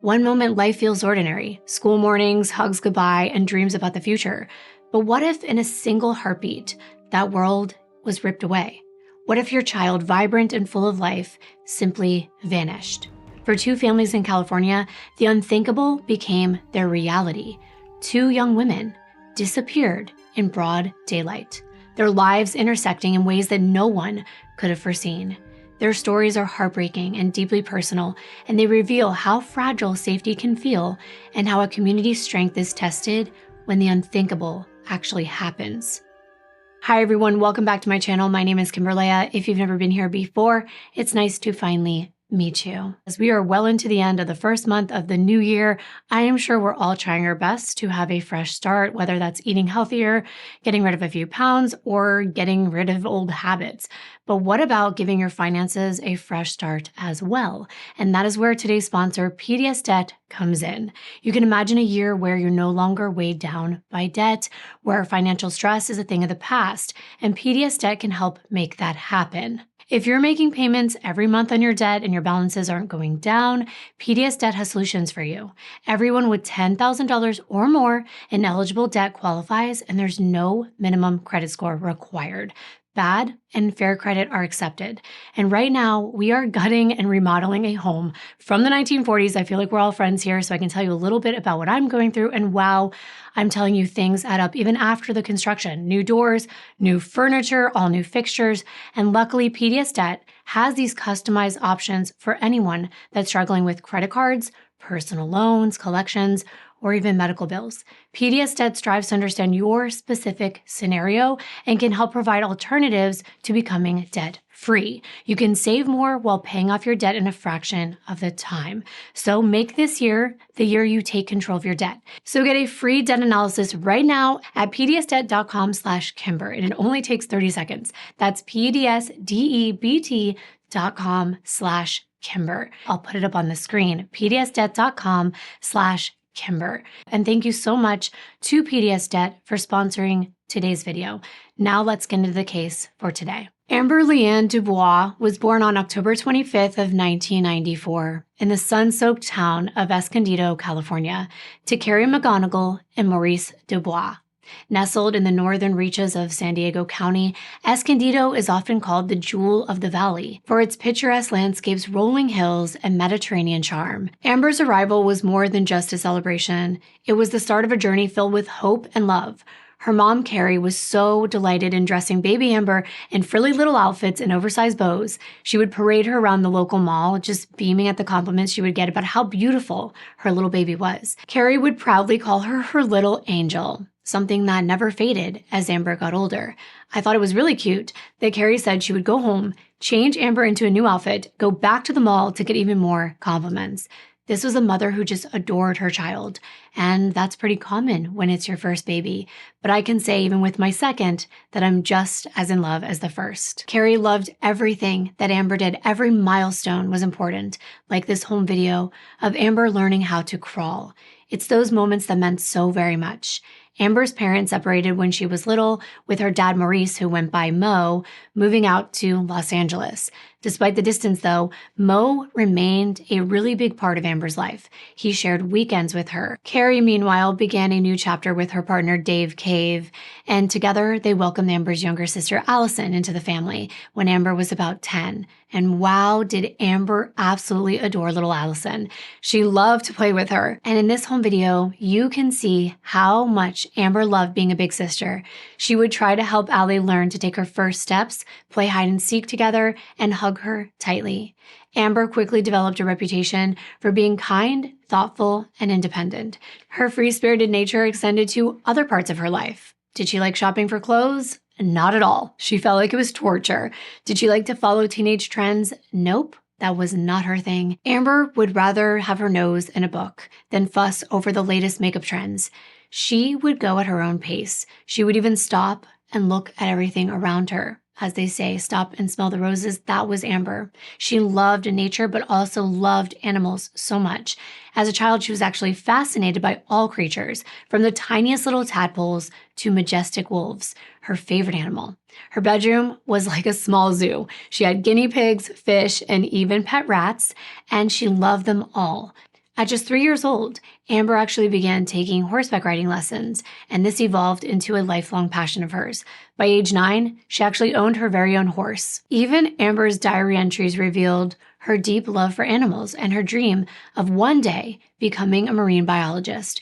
One moment life feels ordinary, school mornings, hugs goodbye, and dreams about the future. But what if in a single heartbeat, that world was ripped away? What if your child, vibrant and full of life, simply vanished? For two families in California, the unthinkable became their reality. Two young women disappeared in broad daylight, their lives intersecting in ways that no one could have foreseen. Their stories are heartbreaking and deeply personal, and they reveal how fragile safety can feel and how a community's strength is tested when the unthinkable actually happens. Hi everyone, welcome back to my channel. My name is Kimbyrleigha. If you've never been here before, it's nice to finally meet you. As we are well into the end of the first month of the new year, I am sure we're all trying our best to have a fresh start, whether that's eating healthier, getting rid of a few pounds, or getting rid of old habits. But what about giving your finances a fresh start as well? And that is where today's sponsor, PDS Debt, comes in. You can imagine a year where you're no longer weighed down by debt, where financial stress is a thing of the past, and PDS Debt can help make that happen. If you're making payments every month on your debt and your balances aren't going down, PDS Debt has solutions for you. Everyone with $10,000 or more in eligible debt qualifies, and there's no minimum credit score required. Bad and fair credit are accepted. And right now, we are gutting and remodeling a home from the 1940s. I feel like we're all friends here, so I can tell you a little bit about what I'm going through. And wow, I'm telling you, things add up even after the construction. New doors, new furniture, all new fixtures. And luckily, PDS Debt has these customized options for anyone that's struggling with credit cards, personal loans, collections, or even medical bills. PDS Debt strives to understand your specific scenario and can help provide alternatives to becoming debt-free. You can save more while paying off your debt in a fraction of the time. So make this year the year you take control of your debt. So get a free debt analysis right now at pdsdebt.com/Kimber, and it only takes 30 seconds. That's pdsdebt.com/Kimber. I'll put it up on the screen, pdsdebt.com/Kimber. And thank you so much to PDS Debt for sponsoring today's video. Now let's get into the case for today. Amber Leanne Dubois was born on October 25th of 1994 in the sun-soaked town of Escondido, California, to Carrie McGonigal and Maurice Dubois. Nestled in the northern reaches of San Diego County, Escondido is often called the Jewel of the Valley for its picturesque landscapes, rolling hills, and Mediterranean charm. Amber's arrival was more than just a celebration. It was the start of a journey filled with hope and love. Her mom, Carrie, was so delighted in dressing baby Amber in frilly little outfits and oversized bows. She would parade her around the local mall, just beaming at the compliments she would get about how beautiful her little baby was. Carrie would proudly call her her little angel, something that never faded as Amber got older. I thought it was really cute that Carrie said she would go home, change Amber into a new outfit, go back to the mall to get even more compliments. This was a mother who just adored her child, and that's pretty common when it's your first baby. But I can say, even with my second, that I'm just as in love as the first. Carrie loved everything that Amber did. Every milestone was important, like this home video of Amber learning how to crawl. It's those moments that meant so very much. Amber's parents separated when she was little, with her dad Maurice, who went by Mo, moving out to Los Angeles. Despite the distance, though, Mo remained a really big part of Amber's life. He shared weekends with her. Carrie, meanwhile, began a new chapter with her partner Dave Cave, and together they welcomed Amber's younger sister Allison into the family when Amber was about 10. And wow, did Amber absolutely adore little Allison. She loved to play with her. And in this home video, you can see how much Amber loved being a big sister. She would try to help Allie learn to take her first steps, play hide and seek together, and hug her tightly. Amber quickly developed a reputation for being kind, thoughtful, and independent. Her free-spirited nature extended to other parts of her life. Did she like shopping for clothes? Not at all. She felt like it was torture. Did she like to follow teenage trends? Nope. That was not her thing. Amber would rather have her nose in a book than fuss over the latest makeup trends. She would go at her own pace. She would even stop and look at everything around her. As they say, stop and smell the roses. That was Amber. She loved nature, but also loved animals so much. As a child, she was actually fascinated by all creatures, from the tiniest little tadpoles to majestic wolves, her favorite animal. Her bedroom was like a small zoo. She had guinea pigs, fish, and even pet rats, and she loved them all. At just 3 years old, Amber actually began taking horseback riding lessons, and this evolved into a lifelong passion of hers. By age 9, she actually owned her very own horse. Even Amber's diary entries revealed her deep love for animals and her dream of one day becoming a marine biologist.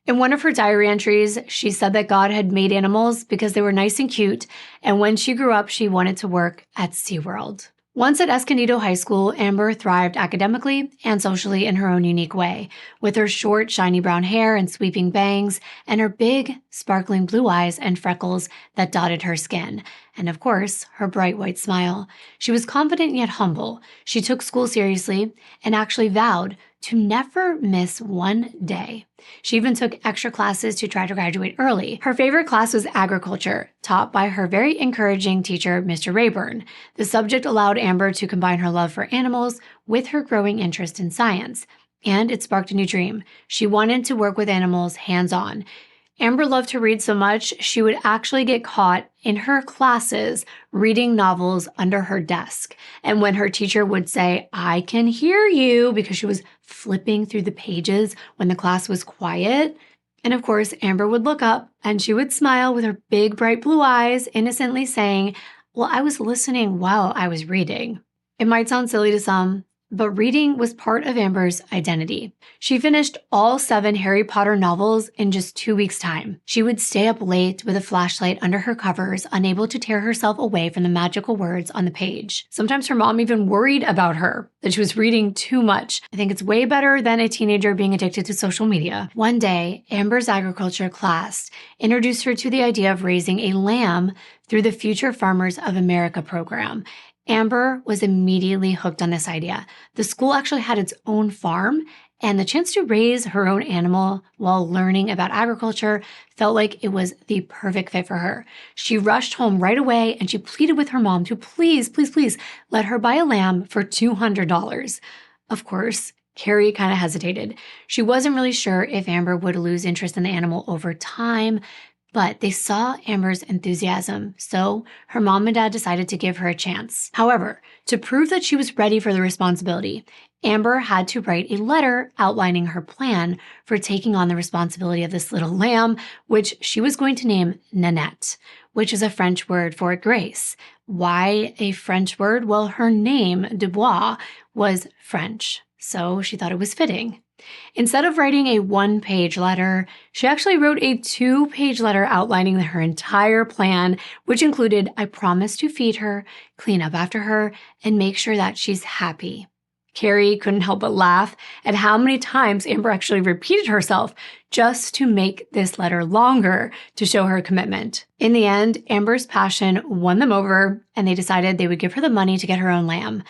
In one of her diary entries, she said that God had made animals because they were nice and cute, and when she grew up, she wanted to work at SeaWorld. Once at Escondido High School, Amber thrived academically and socially in her own unique way, with her short, shiny brown hair and sweeping bangs, and her big, sparkling blue eyes and freckles that dotted her skin, and of course, her bright white smile. She was confident yet humble. She took school seriously and actually vowed to never miss one day. She even took extra classes to try to graduate early. Her favorite class was agriculture, taught by her very encouraging teacher, Mr. Rayburn. The subject allowed Amber to combine her love for animals with her growing interest in science, and it sparked a new dream. She wanted to work with animals hands-on. Amber loved to read so much, she would actually get caught in her classes reading novels under her desk. And when her teacher would say, "I can hear you," because she was flipping through the pages when the class was quiet. And of course, Amber would look up and she would smile with her big, bright blue eyes, innocently saying, "Well, I was listening while I was reading." It might sound silly to some, but reading was part of Amber's identity. She finished all 7 Harry Potter novels in just 2 weeks' time. She would stay up late with a flashlight under her covers, unable to tear herself away from the magical words on the page. Sometimes her mom even worried about her, that she was reading too much. I think it's way better than a teenager being addicted to social media. One day, Amber's agriculture class introduced her to the idea of raising a lamb through the Future Farmers of America program. Amber was immediately hooked on this idea. The school actually had its own farm, and the chance to raise her own animal while learning about agriculture felt like it was the perfect fit for her. She rushed home right away, and she pleaded with her mom to please let her buy a lamb for $200. Of course, Carrie kind of hesitated. She wasn't really sure if Amber would lose interest in the animal over time, but they saw Amber's enthusiasm, so her mom and dad decided to give her a chance. However, to prove that she was ready for the responsibility, Amber had to write a letter outlining her plan for taking on the responsibility of this little lamb, which she was going to name Nanette, which is a French word for grace. Why a French word? Well, her name, Dubois, was French, so she thought it was fitting. Instead of writing a 1-page letter, she actually wrote a 2-page letter outlining her entire plan, which included, "I promise to feed her, clean up after her, and make sure that she's happy." Carrie couldn't help but laugh at how many times Amber actually repeated herself just to make this letter longer to show her commitment. In the end, Amber's passion won them over, and they decided they would give her the money to get her own lamb.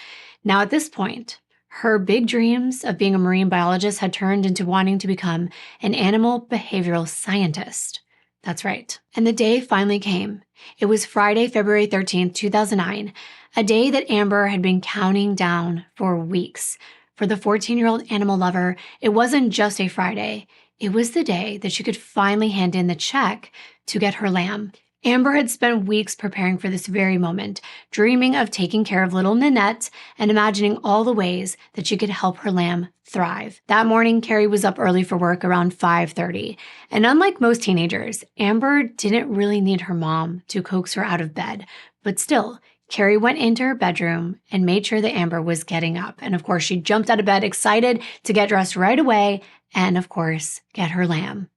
Now at this point, her big dreams of being a marine biologist had turned into wanting to become an animal behavioral scientist. That's right. And the day finally came. It was Friday, February 13th, 2009, a day that Amber had been counting down for weeks. For the 14-year-old animal lover, it wasn't just a Friday. It was the day that she could finally hand in the check to get her lamb. Amber had spent weeks preparing for this very moment, dreaming of taking care of little Nanette and imagining all the ways that she could help her lamb thrive. That morning, Carrie was up early for work around 5:30. And unlike most teenagers, Amber didn't really need her mom to coax her out of bed. But still, Carrie went into her bedroom and made sure that Amber was getting up. And of course, she jumped out of bed excited to get dressed right away and, of course, get her lamb.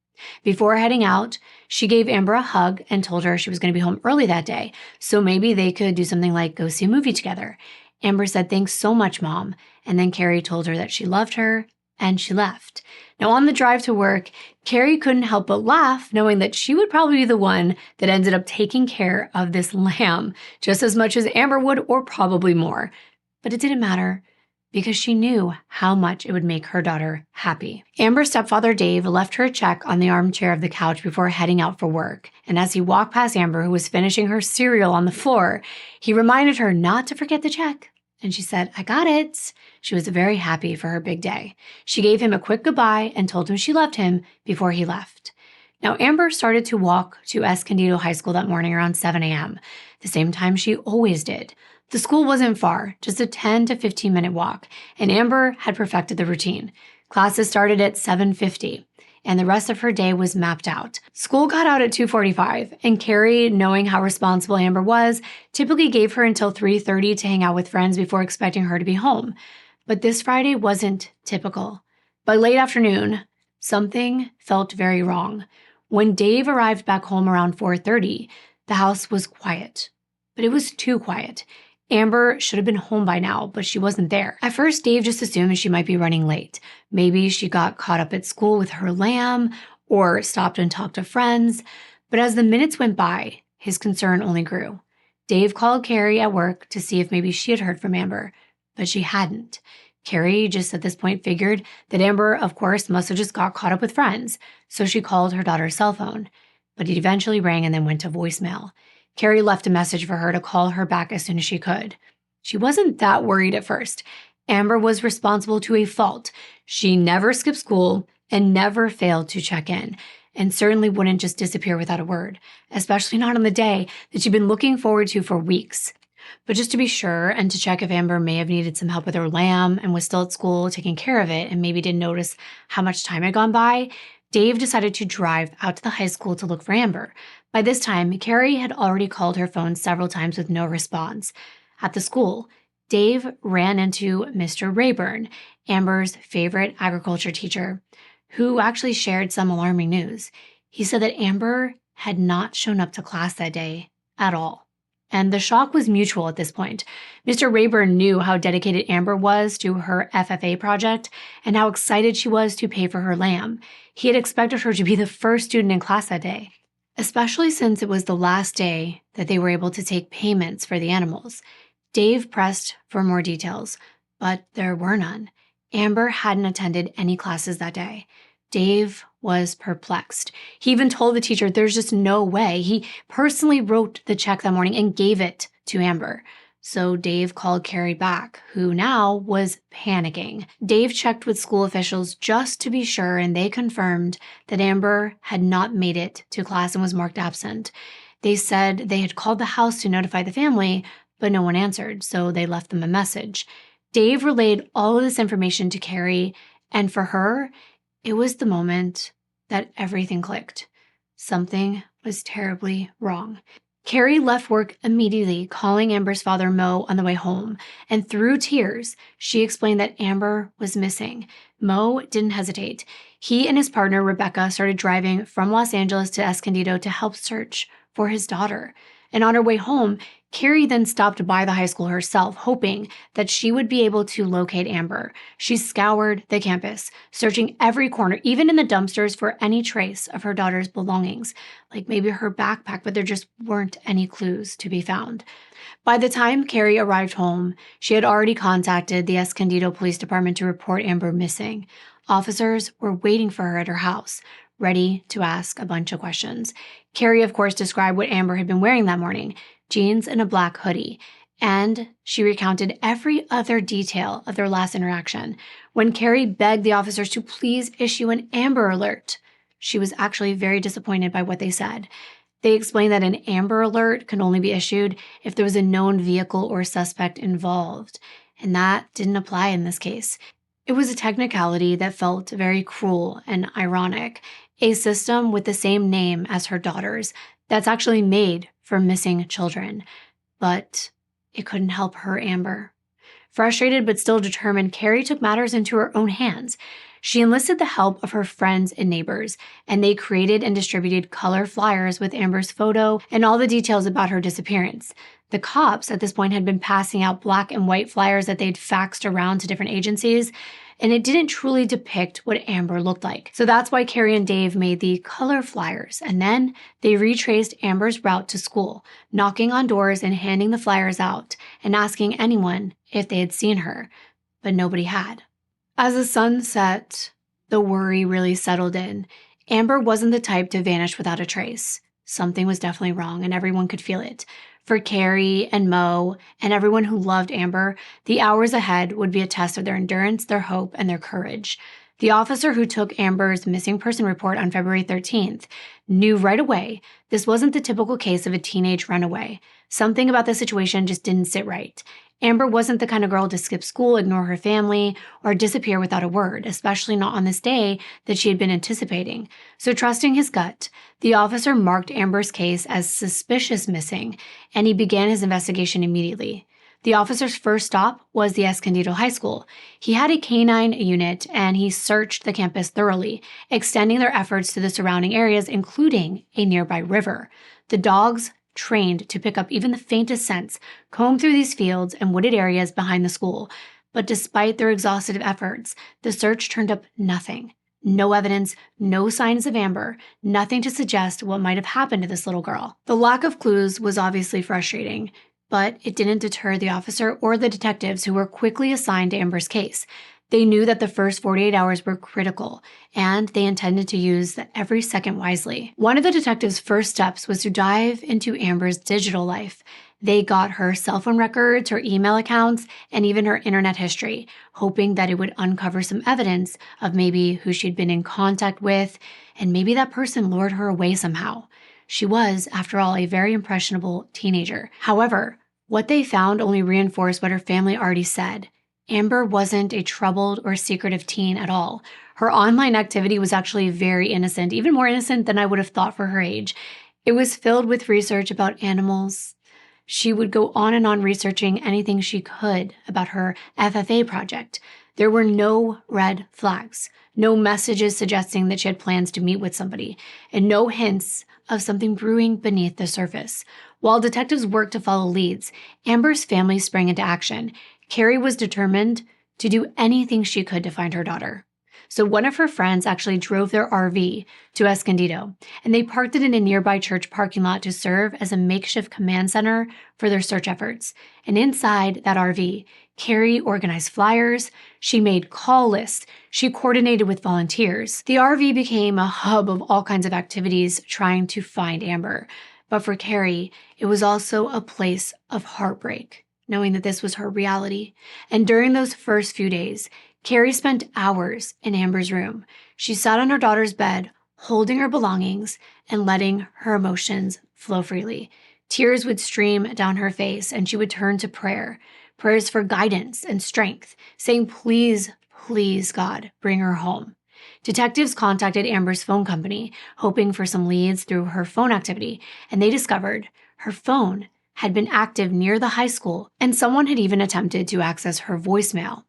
Before heading out, she gave Amber a hug and told her she was going to be home early that day, so maybe they could do something like go see a movie together. Amber said, "Thanks so much, Mom," and then Carrie told her that she loved her, and she left. Now, on the drive to work, Carrie couldn't help but laugh, knowing that she would probably be the one that ended up taking care of this lamb, just as much as Amber would, or probably more. But it didn't matter, because she knew how much it would make her daughter happy. Amber's stepfather, Dave, left her a check on the armchair of the couch before heading out for work. And as he walked past Amber, who was finishing her cereal on the floor, he reminded her not to forget the check. And she said, "I got it." She was very happy for her big day. She gave him a quick goodbye and told him she loved him before he left. Now, Amber started to walk to Escondido High School that morning around 7 a.m., the same time she always did. The school wasn't far, just a 10 to 15-minute walk, and Amber had perfected the routine. Classes started at 7:50, and the rest of her day was mapped out. School got out at 2:45, and Carrie, knowing how responsible Amber was, typically gave her until 3:30 to hang out with friends before expecting her to be home. But this Friday wasn't typical. By late afternoon, something felt very wrong. When Dave arrived back home around 4:30, the house was quiet. But it was too quiet. Amber should have been home by now, but she wasn't there. At first, Dave just assumed she might be running late. Maybe she got caught up at school with her lamb or stopped and talked to friends. But as the minutes went by, his concern only grew. Dave called Carrie at work to see if maybe she had heard from Amber, but she hadn't. Carrie just at this point figured that Amber, of course, must have just got caught up with friends, so she called her daughter's cell phone. But it eventually rang and then went to voicemail. Carrie left a message for her to call her back as soon as she could. She wasn't that worried at first. Amber was responsible to a fault. She never skipped school and never failed to check in, and certainly wouldn't just disappear without a word, especially not on the day that she'd been looking forward to for weeks. But just to be sure and to check if Amber may have needed some help with her lamb and was still at school taking care of it and maybe didn't notice how much time had gone by, Dave decided to drive out to the high school to look for Amber. By this time, Carrie had already called her phone several times with no response. At the school, Dave ran into Mr. Rayburn, Amber's favorite agriculture teacher, who actually shared some alarming news. He said that Amber had not shown up to class that day at all. And the shock was mutual at this point. Mr. Rayburn knew how dedicated Amber was to her FFA project and how excited she was to pay for her lamb. He had expected her to be the first student in class that day, especially since it was the last day that they were able to take payments for the animals. Dave pressed for more details, but there were none. Amber hadn't attended any classes that day. Dave was perplexed. He even told the teacher there's just no way. He personally wrote the check that morning and gave it to Amber. So Dave called Carrie back, who now was panicking. Dave checked with school officials just to be sure, and they confirmed that Amber had not made it to class and was marked absent. They said they had called the house to notify the family, but no one answered, so they left them a message. Dave relayed all of this information to Carrie, and for her, it was the moment that everything clicked. Something was terribly wrong. Carrie left work immediately, calling Amber's father, Mo, on the way home. And through tears, she explained that Amber was missing. Mo didn't hesitate. He and his partner, Rebecca, started driving from Los Angeles to Escondido to help search for his daughter. And on her way home, Carrie then stopped by the high school herself, hoping that she would be able to locate Amber. She scoured the campus, searching every corner, even in the dumpsters, for any trace of her daughter's belongings, like maybe her backpack, but there just weren't any clues to be found. By the time Carrie arrived home, she had already contacted the Escondido Police Department to report Amber missing. Officers were waiting for her at her house, ready to ask a bunch of questions. Carrie, of course, described what Amber had been wearing that morning: jeans and a black hoodie. And she recounted every other detail of their last interaction. When Carrie begged the officers to please issue an Amber Alert, she was actually very disappointed by what they said. They explained that an Amber Alert can only be issued if there was a known vehicle or suspect involved, and that didn't apply in this case. It was a technicality that felt very cruel and ironic, a system with the same name as her daughter's that's actually made for missing children. But it couldn't help her Amber. Frustrated but still determined, Carrie took matters into her own hands. She enlisted the help of her friends and neighbors, and they created and distributed color flyers with Amber's photo and all the details about her disappearance. The cops at this point had been passing out black and white flyers that they'd faxed around to different agencies, and it didn't truly depict what Amber looked like. So that's why Carrie and Dave made the color flyers, and then they retraced Amber's route to school, knocking on doors and handing the flyers out and asking anyone if they had seen her, but nobody had. As the sun set, the worry really settled in. Amber wasn't the type to vanish without a trace. Something was definitely wrong, and everyone could feel it. For Carrie and Mo and everyone who loved Amber, the hours ahead would be a test of their endurance, their hope, and their courage. The officer who took Amber's missing person report on February 13th knew right away this wasn't the typical case of a teenage runaway. Something about the situation just didn't sit right. Amber wasn't the kind of girl to skip school, ignore her family, or disappear without a word, especially not on this day that she had been anticipating. So trusting his gut, the officer marked Amber's case as suspicious missing, and he began his investigation immediately. The officer's first stop was the Escondido High School. He had a canine unit, and he searched the campus thoroughly, extending their efforts to the surrounding areas, including a nearby river. The dogs, trained to pick up even the faintest scents, combed through these fields and wooded areas behind the school. But despite their exhaustive efforts, the search turned up nothing. No evidence, no signs of Amber, nothing to suggest what might have happened to this little girl. The lack of clues was obviously frustrating, but it didn't deter the officer or the detectives who were quickly assigned to Amber's case. They knew that the first 48 hours were critical, and they intended to use every second wisely. One of the detectives' first steps was to dive into Amber's digital life. They got her cell phone records, her email accounts, and even her internet history, hoping that it would uncover some evidence of maybe who she'd been in contact with, and maybe that person lured her away somehow. She was, after all, a very impressionable teenager. However, what they found only reinforced what her family already said. Amber wasn't a troubled or secretive teen at all. Her online activity was actually very innocent, even more innocent than I would have thought for her age. It was filled with research about animals. She would go on and on researching anything she could about her FFA project. There were no red flags, no messages suggesting that she had plans to meet with somebody, and no hints of something brewing beneath the surface. While detectives worked to follow leads, Amber's family sprang into action. Carrie was determined to do anything she could to find her daughter. So one of her friends actually drove their RV to Escondido, and they parked it in a nearby church parking lot to serve as a makeshift command center for their search efforts. And inside that RV, Carrie organized flyers, she made call lists, she coordinated with volunteers. The RV became a hub of all kinds of activities trying to find Amber. But for Carrie, it was also a place of heartbreak, knowing that this was her reality. And during those first few days, Carrie spent hours in Amber's room. She sat on her daughter's bed, holding her belongings and letting her emotions flow freely. Tears would stream down her face, and she would turn to prayers for guidance and strength, saying, "Please, please, God, bring her home." Detectives contacted Amber's phone company, hoping for some leads through her phone activity, and they discovered her phone had been active near the high school, and someone had even attempted to access her voicemail.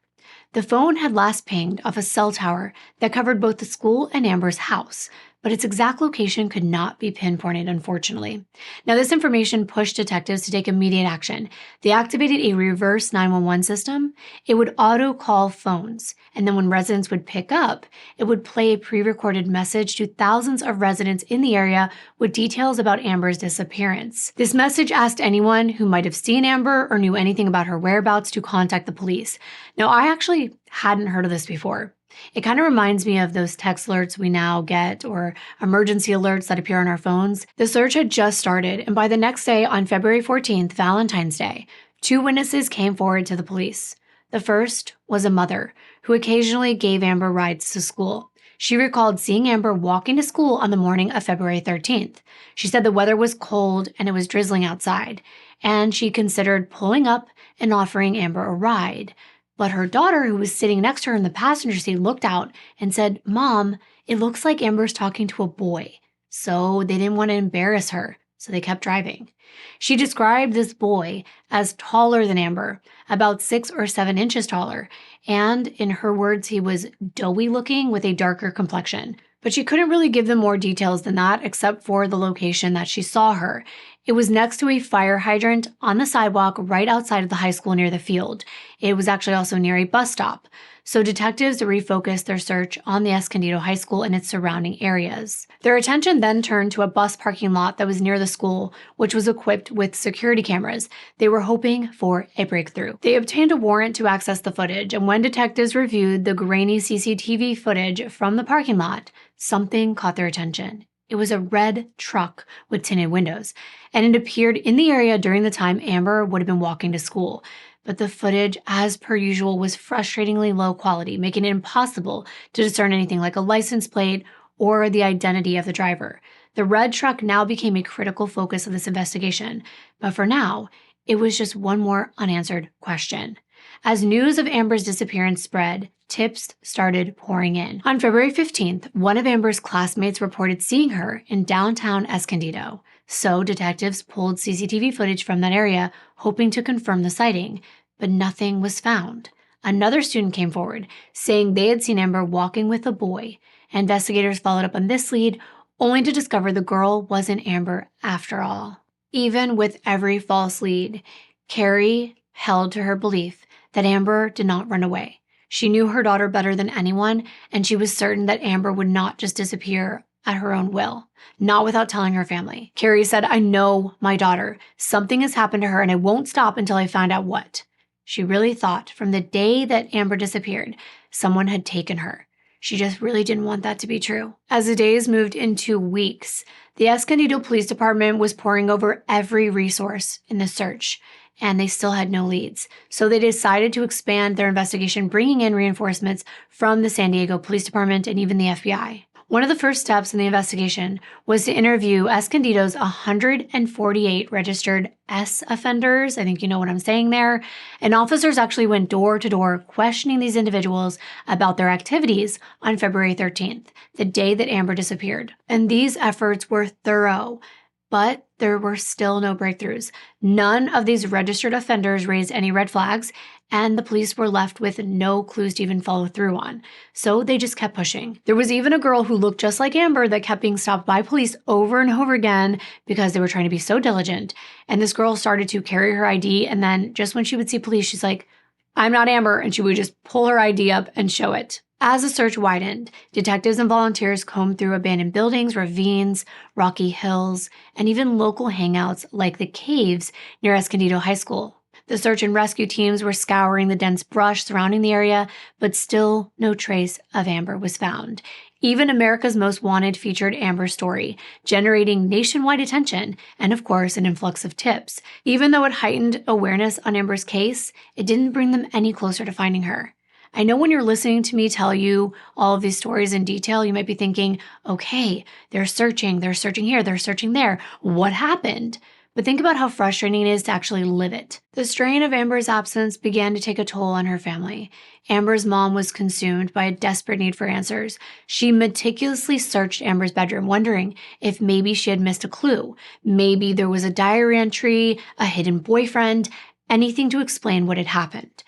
The phone had last pinged off a cell tower that covered both the school and Amber's house, but its exact location could not be pinpointed, unfortunately. Now, this information pushed detectives to take immediate action. They activated a reverse 911 system. It would auto-call phones, and then when residents would pick up, it would play a pre-recorded message to thousands of residents in the area with details about Amber's disappearance. This message asked anyone who might have seen Amber or knew anything about her whereabouts to contact the police. Now, I actually hadn't heard of this before. It kind of reminds me of those text alerts we now get or emergency alerts that appear on our phones. The search had just started, and by the next day, on February 14th, Valentine's Day, 2 witnesses came forward to the police. The first was a mother who occasionally gave Amber rides to school. She recalled seeing Amber walking to school on the morning of February 13th. She said the weather was cold and it was drizzling outside, and she considered pulling up and offering Amber a ride. But her daughter, who was sitting next to her in the passenger seat, looked out and said, "Mom, it looks like Amber's talking to a boy." So they didn't want to embarrass her, so they kept driving. She described this boy as taller than Amber, about 6 or 7 inches taller, and in her words, he was doughy looking with a darker complexion. But she couldn't really give them more details than that, except for the location that she saw her. It was next to a fire hydrant on the sidewalk right outside of the high school near the field. It was actually also near a bus stop. So detectives refocused their search on the Escondido High School and its surrounding areas. Their attention then turned to a bus parking lot that was near the school, which was equipped with security cameras. They were hoping for a breakthrough. They obtained a warrant to access the footage, and when detectives reviewed the grainy CCTV footage from the parking lot, something caught their attention. It was a red truck with tinted windows, and it appeared in the area during the time Amber would have been walking to school. but the footage, as per usual, was frustratingly low quality, making it impossible to discern anything like a license plate or the identity of the driver. The red truck now became a critical focus of this investigation, but for now, it was just one more unanswered question. As news of Amber's disappearance spread, tips started pouring in. On February 15th, one of Amber's classmates reported seeing her in downtown Escondido. So detectives pulled CCTV footage from that area, hoping to confirm the sighting, but nothing was found. Another student came forward, saying they had seen Amber walking with a boy. Investigators followed up on this lead, only to discover the girl wasn't Amber after all. Even with every false lead, Carrie held to her belief that Amber did not run away. She knew her daughter better than anyone, and she was certain that Amber would not just disappear at her own will, not without telling her family. Carrie said, "I know my daughter. Something has happened to her, and I won't stop until I find out what." She really thought from the day that Amber disappeared, someone had taken her. She just really didn't want that to be true. As the days moved into weeks, the Escondido Police Department was poring over every resource in the search, and they still had no leads. So they decided to expand their investigation, bringing in reinforcements from the San Diego Police Department and even the FBI. One of the first steps in the investigation was to interview Escondido's 148 registered S offenders. I think you know what I'm saying there. And officers actually went door to door questioning these individuals about their activities on February 13th, the day that Amber disappeared. And these efforts were thorough, but there were still no breakthroughs. None of these registered offenders raised any red flags, and the police were left with no clues to even follow through on. So they just kept pushing. There was even a girl who looked just like Amber that kept being stopped by police over and over again because they were trying to be so diligent. And this girl started to carry her ID, and then just when she would see police, she's like, "I'm not Amber," and she would just pull her ID up and show it. As the search widened, detectives and volunteers combed through abandoned buildings, ravines, rocky hills, and even local hangouts like the caves near Escondido High School. The search and rescue teams were scouring the dense brush surrounding the area, but still no trace of Amber was found. Even America's Most Wanted featured Amber's story, generating nationwide attention and, of course, an influx of tips. Even though it heightened awareness on Amber's case, it didn't bring them any closer to finding her. I know when you're listening to me tell you all of these stories in detail, you might be thinking, okay, they're searching here, they're searching there. What happened? But think about how frustrating it is to actually live it. The strain of Amber's absence began to take a toll on her family. Amber's mom was consumed by a desperate need for answers. She meticulously searched Amber's bedroom, wondering if maybe she had missed a clue. Maybe there was a diary entry, a hidden boyfriend, anything to explain what had happened.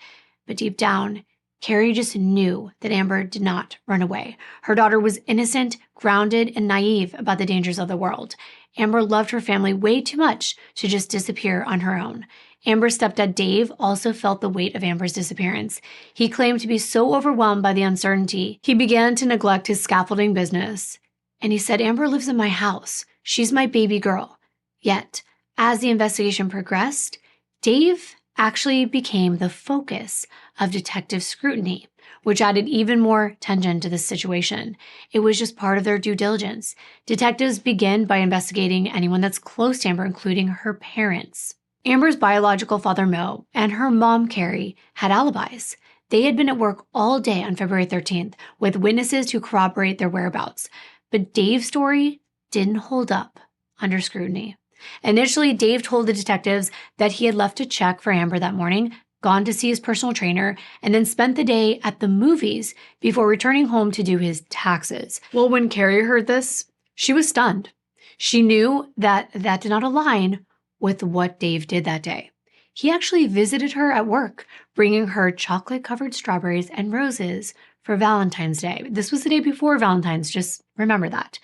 But deep down, Carrie just knew that Amber did not run away. Her daughter was innocent, grounded, and naive about the dangers of the world. Amber loved her family way too much to just disappear on her own. Amber's stepdad, Dave, also felt the weight of Amber's disappearance. He claimed to be so overwhelmed by the uncertainty, he began to neglect his scaffolding business. And he said, "Amber lives in my house. She's my baby girl." Yet, as the investigation progressed, Dave actually became the focus of detective scrutiny, which added even more tension to this situation. It was just part of their due diligence. Detectives begin by investigating anyone that's close to Amber, including her parents. Amber's biological father, Mo, and her mom, Carrie, had alibis. They had been at work all day on February 13th with witnesses to corroborate their whereabouts. But Dave's story didn't hold up under scrutiny. Initially, Dave told the detectives that he had left a check for Amber that morning, gone to see his personal trainer, and then spent the day at the movies before returning home to do his taxes. Well, when Carrie heard this, she was stunned. She knew that did not align with what Dave did that day. He actually visited her at work, bringing her chocolate-covered strawberries and roses for Valentine's Day. This was the day before Valentine's, just remember that.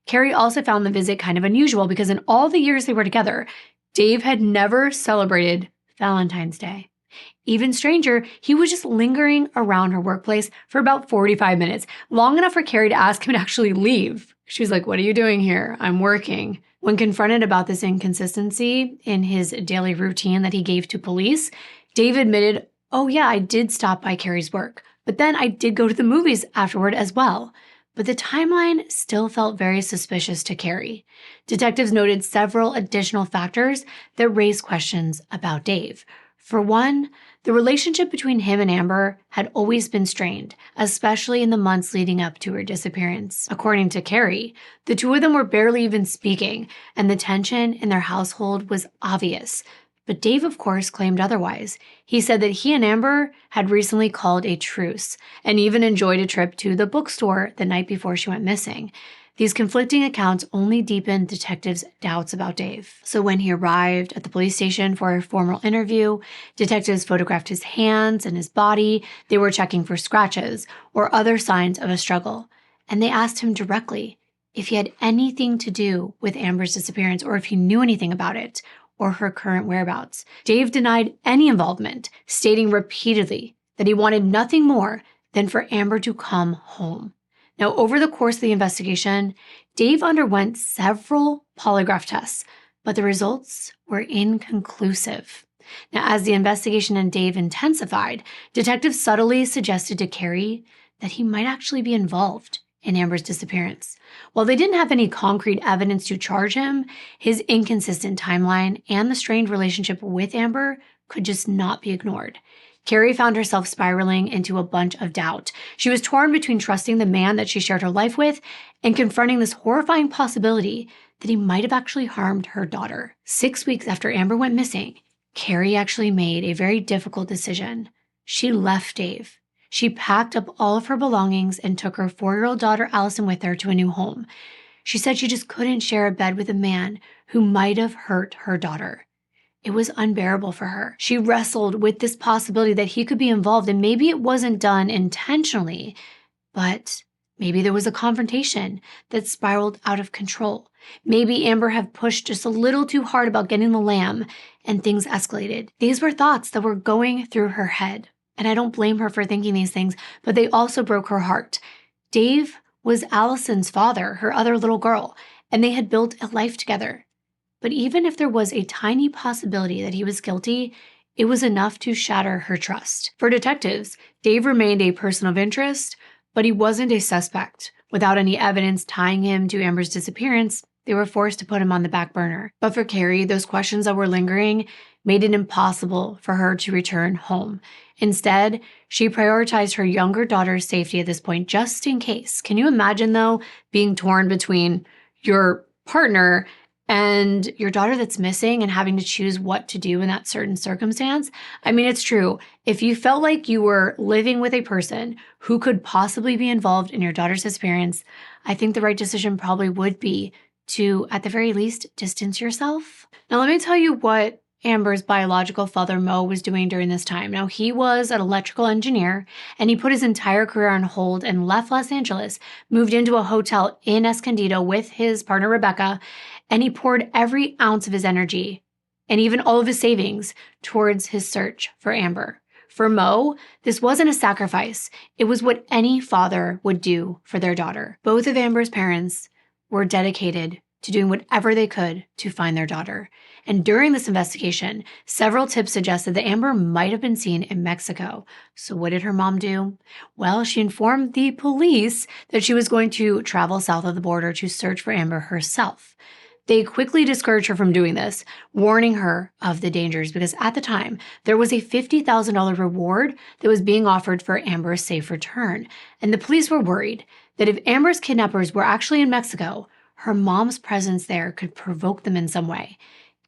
Carrie also found the visit kind of unusual because in all the years they were together, Dave had never celebrated Valentine's Day. Even stranger, he was just lingering around her workplace for about 45 minutes, long enough for Carrie to ask him to actually leave. She was like, "What are you doing here? I'm working." When confronted about this inconsistency in his daily routine that he gave to police, Dave admitted, "Oh yeah, I did stop by Carrie's work, but then I did go to the movies afterward as well." But the timeline still felt very suspicious to Carrie. Detectives noted several additional factors that raised questions about Dave. For one, the relationship between him and Amber had always been strained, especially in the months leading up to her disappearance. According to Carrie, the two of them were barely even speaking, and the tension in their household was obvious. But Dave, of course, claimed otherwise. He said that he and Amber had recently called a truce and even enjoyed a trip to the bookstore the night before she went missing. These conflicting accounts only deepened detectives' doubts about Dave. So when he arrived at the police station for a formal interview, detectives photographed his hands and his body. They were checking for scratches or other signs of a struggle. And they asked him directly if he had anything to do with Amber's disappearance or if he knew anything about it or her current whereabouts. Dave denied any involvement, stating repeatedly that he wanted nothing more than for Amber to come home. Now, over the course of the investigation, Dave underwent several polygraph tests, but the results were inconclusive. Now, as the investigation and Dave intensified, detectives subtly suggested to Carrie that he might actually be involved in Amber's disappearance. While they didn't have any concrete evidence to charge him, his inconsistent timeline and the strained relationship with Amber could just not be ignored. Carrie found herself spiraling into a bunch of doubt. She was torn between trusting the man that she shared her life with and confronting this horrifying possibility that he might have actually harmed her daughter. 6 weeks after Amber went missing, Carrie actually made a very difficult decision. She left Dave. She packed up all of her belongings and took her 4-year-old daughter Allison with her to a new home. She said she just couldn't share a bed with a man who might have hurt her daughter. It was unbearable for her. She wrestled with this possibility that he could be involved, and maybe it wasn't done intentionally, but maybe there was a confrontation that spiraled out of control. Maybe Amber had pushed just a little too hard about getting the lamb, and things escalated. These were thoughts that were going through her head. And I don't blame her for thinking these things, but they also broke her heart. Dave was Allison's father, her other little girl, and they had built a life together. But even if there was a tiny possibility that he was guilty, it was enough to shatter her trust. For detectives, Dave remained a person of interest, but he wasn't a suspect. Without any evidence tying him to Amber's disappearance, they were forced to put him on the back burner. But for Carrie, those questions that were lingering made it impossible for her to return home. Instead, she prioritized her younger daughter's safety at this point, just in case. Can you imagine, though, being torn between your partner and your daughter that's missing and having to choose what to do in that certain circumstance? I mean, it's true. If you felt like you were living with a person who could possibly be involved in your daughter's disappearance, I think the right decision probably would be to, at the very least, distance yourself. Now, let me tell you what Amber's biological father, Mo, was doing during this time. Now, he was an electrical engineer, and he put his entire career on hold and left Los Angeles, moved into a hotel in Escondido with his partner, Rebecca, and he poured every ounce of his energy and even all of his savings towards his search for Amber. For Mo, this wasn't a sacrifice. It was what any father would do for their daughter. Both of Amber's parents were dedicated to doing whatever they could to find their daughter. And during this investigation, several tips suggested that Amber might have been seen in Mexico. So what did her mom do? Well, she informed the police that she was going to travel south of the border to search for Amber herself. They quickly discouraged her from doing this, warning her of the dangers because at the time, there was a $50,000 reward that was being offered for Amber's safe return. And the police were worried that if Amber's kidnappers were actually in Mexico, her mom's presence there could provoke them in some way.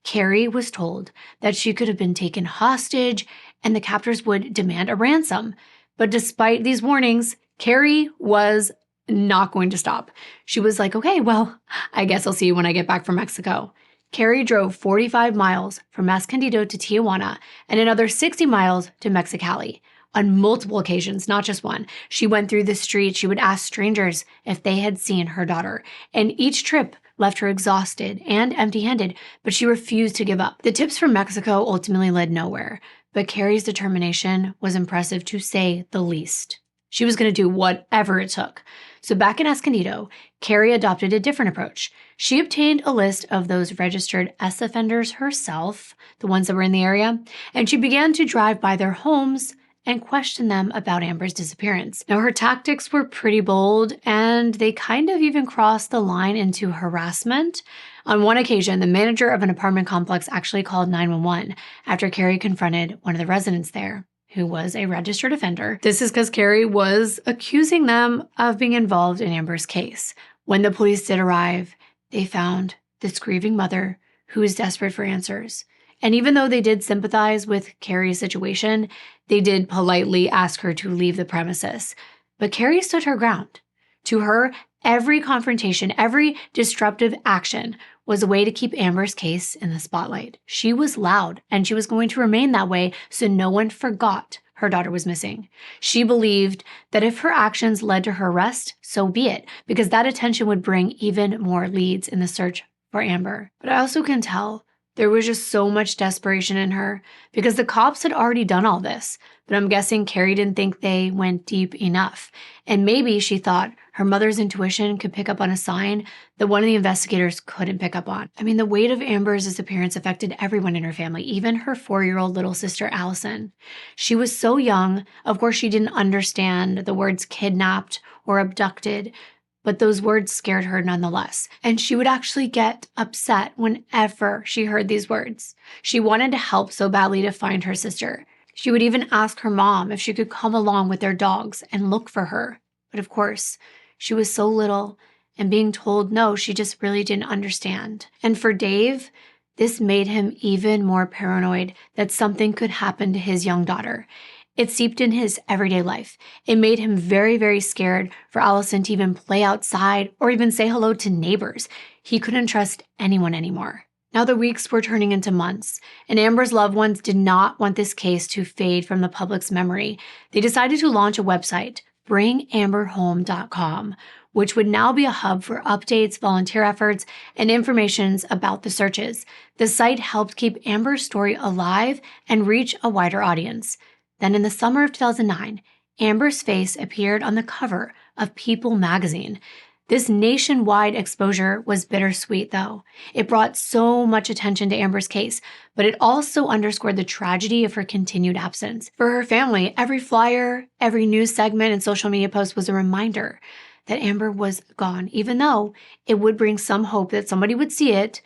Carrie was told that she could have been taken hostage and the captors would demand a ransom. But despite these warnings, Carrie was not going to stop. She was like, okay, well, I guess I'll see you when I get back from Mexico. Carrie drove 45 miles from Escondido to Tijuana and another 60 miles to Mexicali. On multiple occasions, not just one, she went through the streets. She would ask strangers if they had seen her daughter. And each trip left her exhausted and empty-handed, but she refused to give up. The tips from Mexico ultimately led nowhere, but Carrie's determination was impressive to say the least. She was going to do whatever it took. So back in Escondido, Carrie adopted a different approach. She obtained a list of those registered S offenders herself, the ones that were in the area, and she began to drive by their homes and question them about Amber's disappearance. Now, her tactics were pretty bold, and they kind of even crossed the line into harassment. On one occasion, the manager of an apartment complex actually called 911 after Carrie confronted one of the residents there, who was a registered offender. This is because Carrie was accusing them of being involved in Amber's case. When the police did arrive, they found this grieving mother who was desperate for answers. And even though they did sympathize with Carrie's situation, they did politely ask her to leave the premises. But Carrie stood her ground. To her, every confrontation, every disruptive action was a way to keep Amber's case in the spotlight. She was loud, and she was going to remain that way so no one forgot her daughter was missing. She believed that if her actions led to her arrest, so be it, because that attention would bring even more leads in the search for Amber. But I also can tell there was just so much desperation in her because the cops had already done all this, but I'm guessing Carrie didn't think they went deep enough. And maybe she thought her mother's intuition could pick up on a sign that one of the investigators couldn't pick up on. I mean, the weight of Amber's disappearance affected everyone in her family, even her 4-year-old little sister, Allison. She was so young, of course she didn't understand the words kidnapped or abducted, but those words scared her nonetheless. And she would actually get upset whenever she heard these words. She wanted to help so badly to find her sister. She would even ask her mom if she could come along with their dogs and look for her. But of course, she was so little, and being told no, she just really didn't understand. And for Dave, this made him even more paranoid that something could happen to his young daughter. It seeped in his everyday life. It made him very, very scared for Allison to even play outside or even say hello to neighbors. He couldn't trust anyone anymore. Now the weeks were turning into months, and Amber's loved ones did not want this case to fade from the public's memory. They decided to launch a website, bringamberhome.com, which would now be a hub for updates, volunteer efforts, and information about the searches. The site helped keep Amber's story alive and reach a wider audience. Then in the summer of 2009, Amber's face appeared on the cover of People magazine. This nationwide exposure was bittersweet, though. It brought so much attention to Amber's case, but it also underscored the tragedy of her continued absence. For her family, every flyer, every news segment, and social media post was a reminder that Amber was gone, even though it would bring some hope that somebody would see it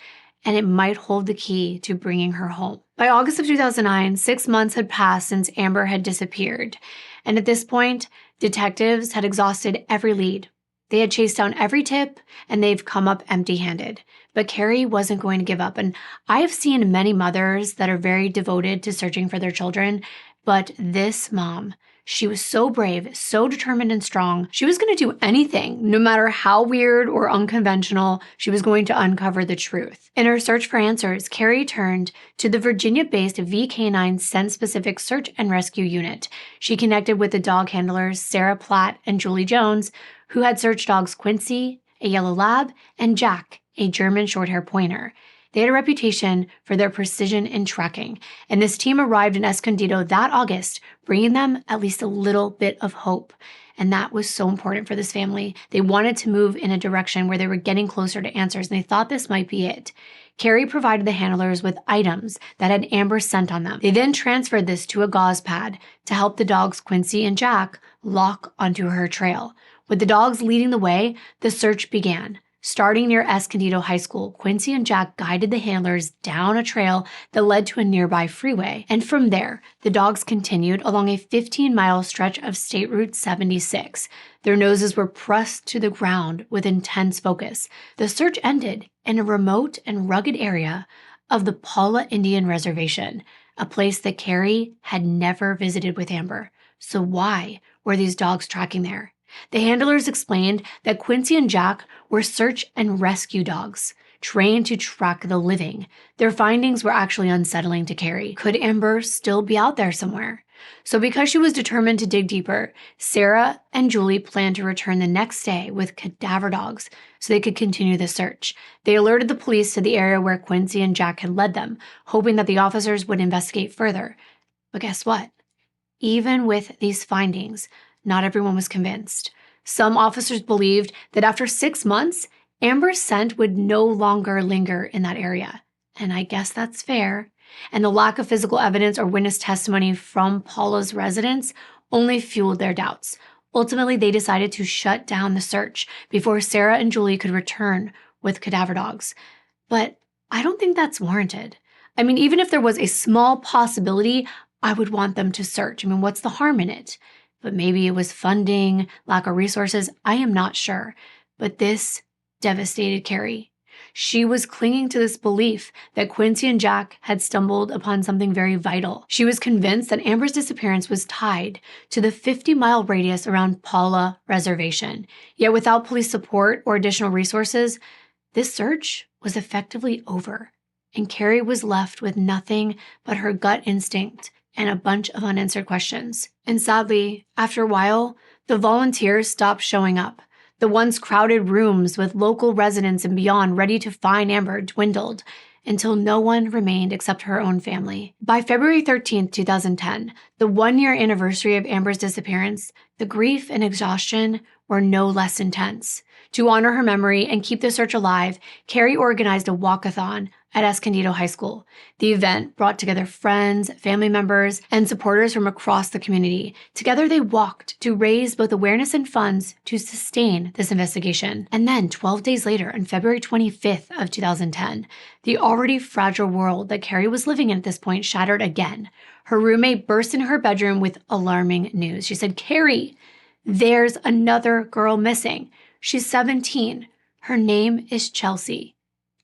and it might hold the key to bringing her home. By August of 2009, 6 months had passed since Amber had disappeared. And at this point, detectives had exhausted every lead. They had chased down every tip, and they've come up empty-handed. But Carrie wasn't going to give up. And I have seen many mothers that are very devoted to searching for their children, but this mom, she was so brave, so determined and strong. She was going to do anything, no matter how weird or unconventional, she was going to uncover the truth. In her search for answers, Carrie turned to the Virginia-based VK9 Scent-Specific Search and Rescue Unit. She connected with the dog handlers Sarah Platt and Julie Jones, who had searched dogs Quincy, a yellow lab, and Jack, a German short-hair pointer. They had a reputation for their precision in tracking, and this team arrived in Escondido that August, bringing them at least a little bit of hope. And that was so important for this family. They wanted to move in a direction where they were getting closer to answers, and they thought this might be it. Carrie provided the handlers with items that had Amber's scent on them. They then transferred this to a gauze pad to help the dogs Quincy and Jack lock onto her trail. With the dogs leading the way, the search began. Starting near Escondido High School, Quincy and Jack guided the handlers down a trail that led to a nearby freeway. And from there, the dogs continued along a 15-mile stretch of State Route 76. Their noses were pressed to the ground with intense focus. The search ended in a remote and rugged area of the Paula Indian Reservation, a place that Carrie had never visited with Amber. So why were these dogs tracking there? The handlers explained that Quincy and Jack were search and rescue dogs, trained to track the living. Their findings were actually unsettling to Carrie. Could Amber still be out there somewhere? So because she was determined to dig deeper, Sarah and Julie planned to return the next day with cadaver dogs so they could continue the search. They alerted the police to the area where Quincy and Jack had led them, hoping that the officers would investigate further. But guess what? Even with these findings, not everyone was convinced. Some officers believed that after 6 months, Amber's scent would no longer linger in that area. And I guess that's fair. And the lack of physical evidence or witness testimony from Paula's residence only fueled their doubts. Ultimately, they decided to shut down the search before Sarah and Julie could return with cadaver dogs. But I don't think that's warranted. I mean, even if there was a small possibility, I would want them to search. I mean, what's the harm in it? But maybe it was funding, lack of resources. I am not sure. But this devastated Carrie. She was clinging to this belief that Quincy and Jack had stumbled upon something very vital. She was convinced that Amber's disappearance was tied to the 50-mile radius around Paula Reservation. Yet without police support or additional resources, this search was effectively over. And Carrie was left with nothing but her gut instinct and a bunch of unanswered questions. And sadly, after a while, the volunteers stopped showing up. The once crowded rooms with local residents and beyond ready to find Amber dwindled until no one remained except her own family. By February 13th, 2010, the one-year anniversary of Amber's disappearance, the grief and exhaustion were no less intense. To honor her memory and keep the search alive, Carrie organized a walkathon at Escondido High School. The event brought together friends, family members, and supporters from across the community. Together they walked to raise both awareness and funds to sustain this investigation. And then 12 days later, on February 25th of 2010, the already fragile world that Carrie was living in at this point shattered again. Her roommate burst into her bedroom with alarming news. She said, "Carrie, there's another girl missing. She's 17. Her name is Chelsea."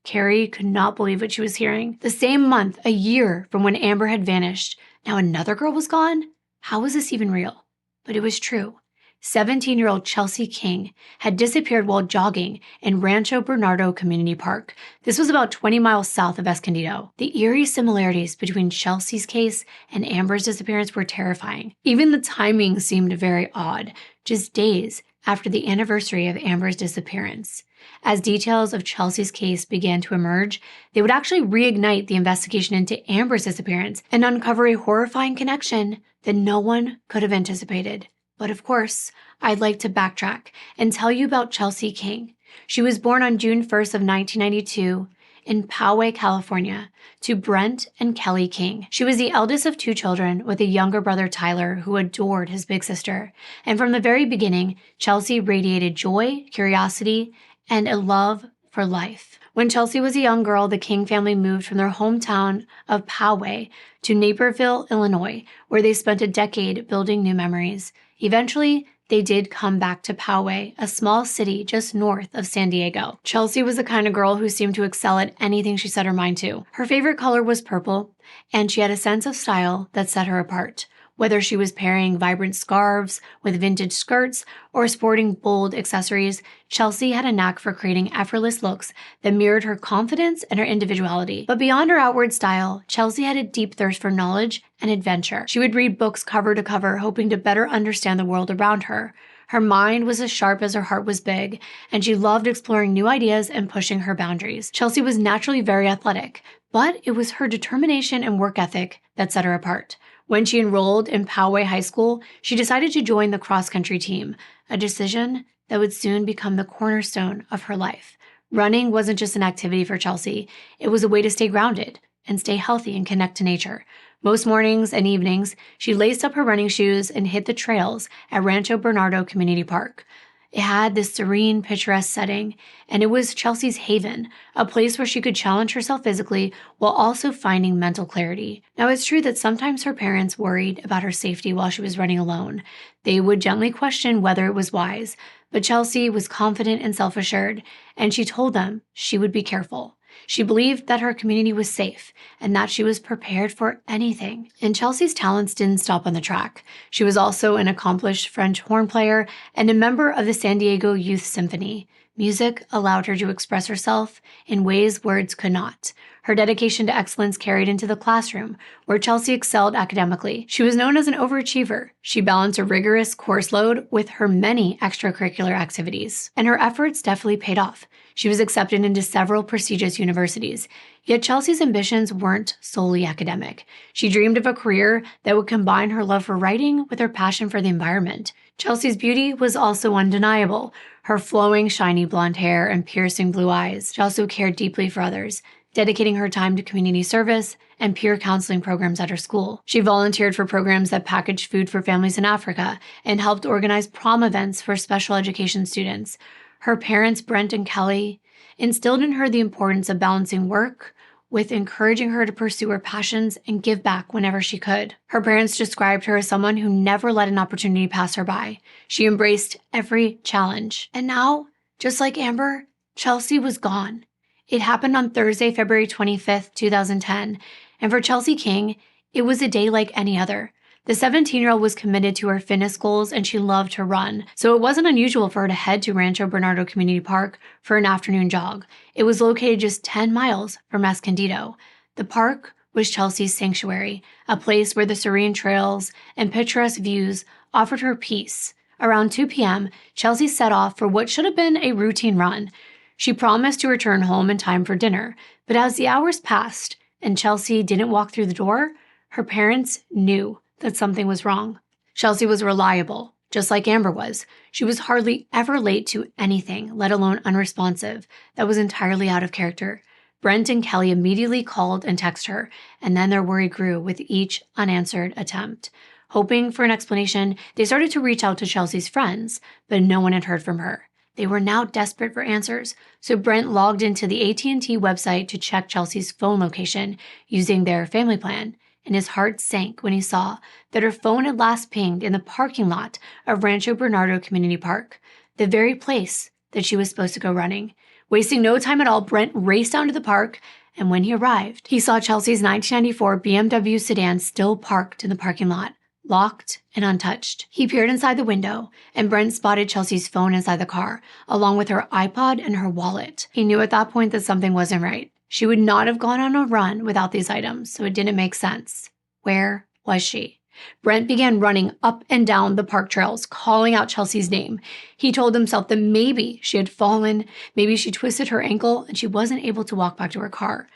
Carrie could not believe what she was hearing. The same month, a year from when Amber had vanished, now another girl was gone? How was this even real? But it was true. 17-year-old Chelsea King had disappeared while jogging in Rancho Bernardo Community Park. This was about 20 miles south of Escondido. The eerie similarities between Chelsea's case and Amber's disappearance were terrifying. Even the timing seemed very odd, just days after the anniversary of Amber's disappearance. As details of Chelsea's case began to emerge, they would actually reignite the investigation into Amber's disappearance and uncover a horrifying connection that no one could have anticipated. But of course, I'd like to backtrack and tell you about Chelsea King. She was born on June 1st of 1992 in Poway, California, to Brent and Kelly King. She was the eldest of two children with a younger brother, Tyler, who adored his big sister. And from the very beginning, Chelsea radiated joy, curiosity, and a love for life. When Chelsea was a young girl, the King family moved from their hometown of Poway to Naperville, Illinois, where they spent a decade building new memories. Eventually, they did come back to Poway, a small city just north of San Diego. Chelsea was the kind of girl who seemed to excel at anything she set her mind to. Her favorite color was purple, and she had a sense of style that set her apart. Whether she was pairing vibrant scarves with vintage skirts or sporting bold accessories, Chelsea had a knack for creating effortless looks that mirrored her confidence and her individuality. But beyond her outward style, Chelsea had a deep thirst for knowledge and adventure. She would read books cover to cover, hoping to better understand the world around her. Her mind was as sharp as her heart was big, and she loved exploring new ideas and pushing her boundaries. Chelsea was naturally very athletic, but it was her determination and work ethic that set her apart. When she enrolled in Poway High School, she decided to join the cross-country team, a decision that would soon become the cornerstone of her life. Running wasn't just an activity for Chelsea, it was a way to stay grounded and stay healthy and connect to nature. Most mornings and evenings, she laced up her running shoes and hit the trails at Rancho Bernardo Community Park. It had this serene, picturesque setting, and it was Chelsea's haven, a place where she could challenge herself physically while also finding mental clarity. Now, it's true that sometimes her parents worried about her safety while she was running alone. They would gently question whether it was wise, but Chelsea was confident and self-assured, and she told them she would be careful. She believed that her community was safe and that she was prepared for anything. And Chelsea's talents didn't stop on the track. She was also an accomplished French horn player and a member of the San Diego Youth Symphony. Music allowed her to express herself in ways words could not. Her dedication to excellence carried into the classroom, where Chelsea excelled academically. She was known as an overachiever. She balanced a rigorous course load with her many extracurricular activities, and her efforts definitely paid off. She was accepted into several prestigious universities. Yet Chelsea's ambitions weren't solely academic. She dreamed of a career that would combine her love for writing with her passion for the environment. Chelsea's beauty was also undeniable. Her flowing, shiny blonde hair and piercing blue eyes. She also cared deeply for others, dedicating her time to community service and peer counseling programs at her school. She volunteered for programs that packaged food for families in Africa and helped organize prom events for special education students. Her parents, Brent and Kelly, instilled in her the importance of balancing work with encouraging her to pursue her passions and give back whenever she could. Her parents described her as someone who never let an opportunity pass her by. She embraced every challenge. And now, just like Amber, Chelsea was gone. It happened on Thursday, February 25th, 2010. And for Chelsea King, it was a day like any other. The 17-year-old was committed to her fitness goals and she loved to run, so it wasn't unusual for her to head to Rancho Bernardo Community Park for an afternoon jog. It was located just 10 miles from Escondido. The park was Chelsea's sanctuary, a place where the serene trails and picturesque views offered her peace. Around 2 p.m., Chelsea set off for what should have been a routine run. She promised to return home in time for dinner, but as the hours passed and Chelsea didn't walk through the door, her parents knew that something was wrong. Chelsea was reliable, just like Amber was. She was hardly ever late to anything, let alone unresponsive. That was entirely out of character. Brent and Kelly immediately called and texted her, and then their worry grew with each unanswered attempt. Hoping for an explanation, they started to reach out to Chelsea's friends, but no one had heard from her. They were now desperate for answers, so Brent logged into the AT&T website to check Chelsea's phone location using their family plan. And his heart sank when he saw that her phone had last pinged in the parking lot of Rancho Bernardo Community Park, the very place that she was supposed to go running. Wasting no time at all, Brent raced down to the park, and when he arrived, he saw Chelsea's 1994 BMW sedan still parked in the parking lot, locked and untouched. He peered inside the window, and Brent spotted Chelsea's phone inside the car, along with her iPod and her wallet. He knew at that point that something wasn't right. She would not have gone on a run without these items, so it didn't make sense. Where was she? Brent began running up and down the park trails, calling out Chelsea's name. He told himself that maybe she had fallen, maybe she twisted her ankle, and she wasn't able to walk back to her car.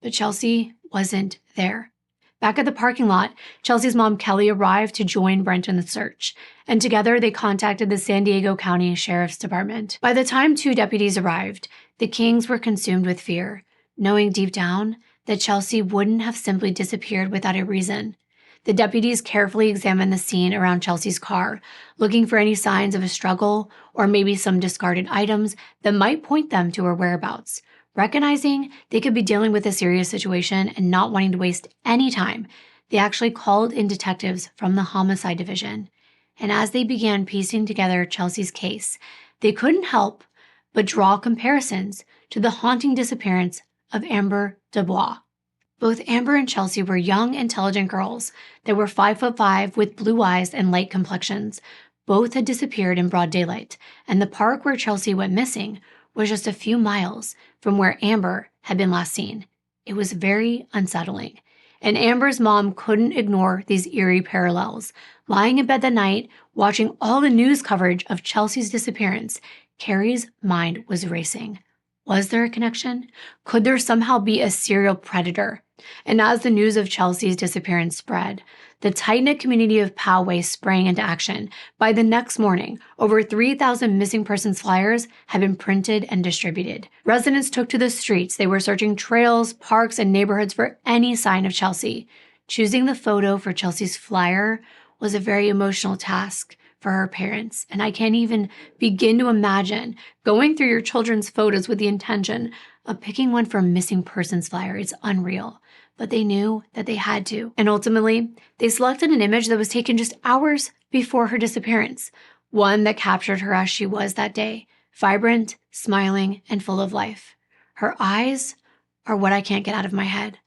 But Chelsea wasn't there. Back at the parking lot, Chelsea's mom, Kelly, arrived to join Brent in the search, and together they contacted the San Diego County Sheriff's Department. By the time 2 deputies arrived, the Kings were consumed with fear, knowing deep down that Chelsea wouldn't have simply disappeared without a reason. The deputies carefully examined the scene around Chelsea's car, looking for any signs of a struggle or maybe some discarded items that might point them to her whereabouts. Recognizing they could be dealing with a serious situation and not wanting to waste any time, they actually called in detectives from the homicide division. And as they began piecing together Chelsea's case, they couldn't help but draw comparisons to the haunting disappearance of Amber Dubois. Both Amber and Chelsea were young, intelligent girls that were 5'5" with blue eyes and light complexions. Both had disappeared in broad daylight, and the park where Chelsea went missing was just a few miles from where Amber had been last seen. It was very unsettling, and Amber's mom couldn't ignore these eerie parallels. Lying in bed that night, watching all the news coverage of Chelsea's disappearance, Carrie's mind was racing. Was there a connection? Could there somehow be a serial predator? And as the news of Chelsea's disappearance spread, the tight-knit community of Poway sprang into action. By the next morning, over 3,000 missing persons flyers had been printed and distributed. Residents took to the streets. They were searching trails, parks, and neighborhoods for any sign of Chelsea. Choosing the photo for Chelsea's flyer was a very emotional task for her parents, and I can't even begin to imagine going through your children's photos with the intention of picking one for a missing persons flyer. It's unreal, but they knew that they had to, and ultimately, they selected an image that was taken just hours before her disappearance, one that captured her as she was that day, vibrant, smiling, and full of life. Her eyes are what I can't get out of my head.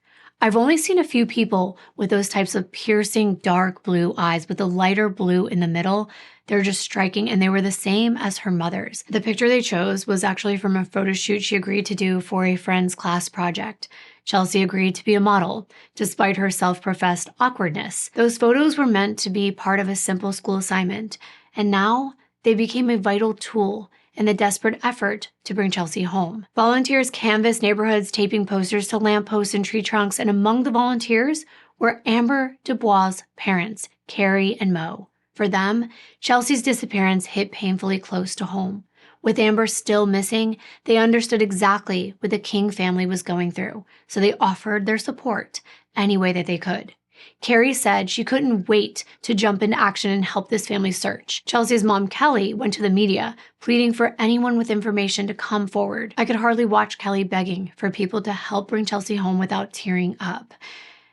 I've only seen a few people with those types of piercing dark blue eyes with the lighter blue in the middle. They're just striking, and they were the same as her mother's. The picture they chose was actually from a photo shoot she agreed to do for a friend's class project. Chelsea agreed to be a model, despite her self-professed awkwardness. Those photos were meant to be part of a simple school assignment, and now they became a vital tool in the desperate effort to bring Chelsea home. Volunteers canvassed neighborhoods, taping posters to lampposts and tree trunks, and among the volunteers were Amber Dubois' parents, Carrie and Mo. For them, Chelsea's disappearance hit painfully close to home. With Amber still missing, they understood exactly what the King family was going through, so they offered their support any way that they could. Carrie said she couldn't wait to jump into action and help this family search. Chelsea's mom, Kelly, went to the media, pleading for anyone with information to come forward. I could hardly watch Kelly begging for people to help bring Chelsea home without tearing up.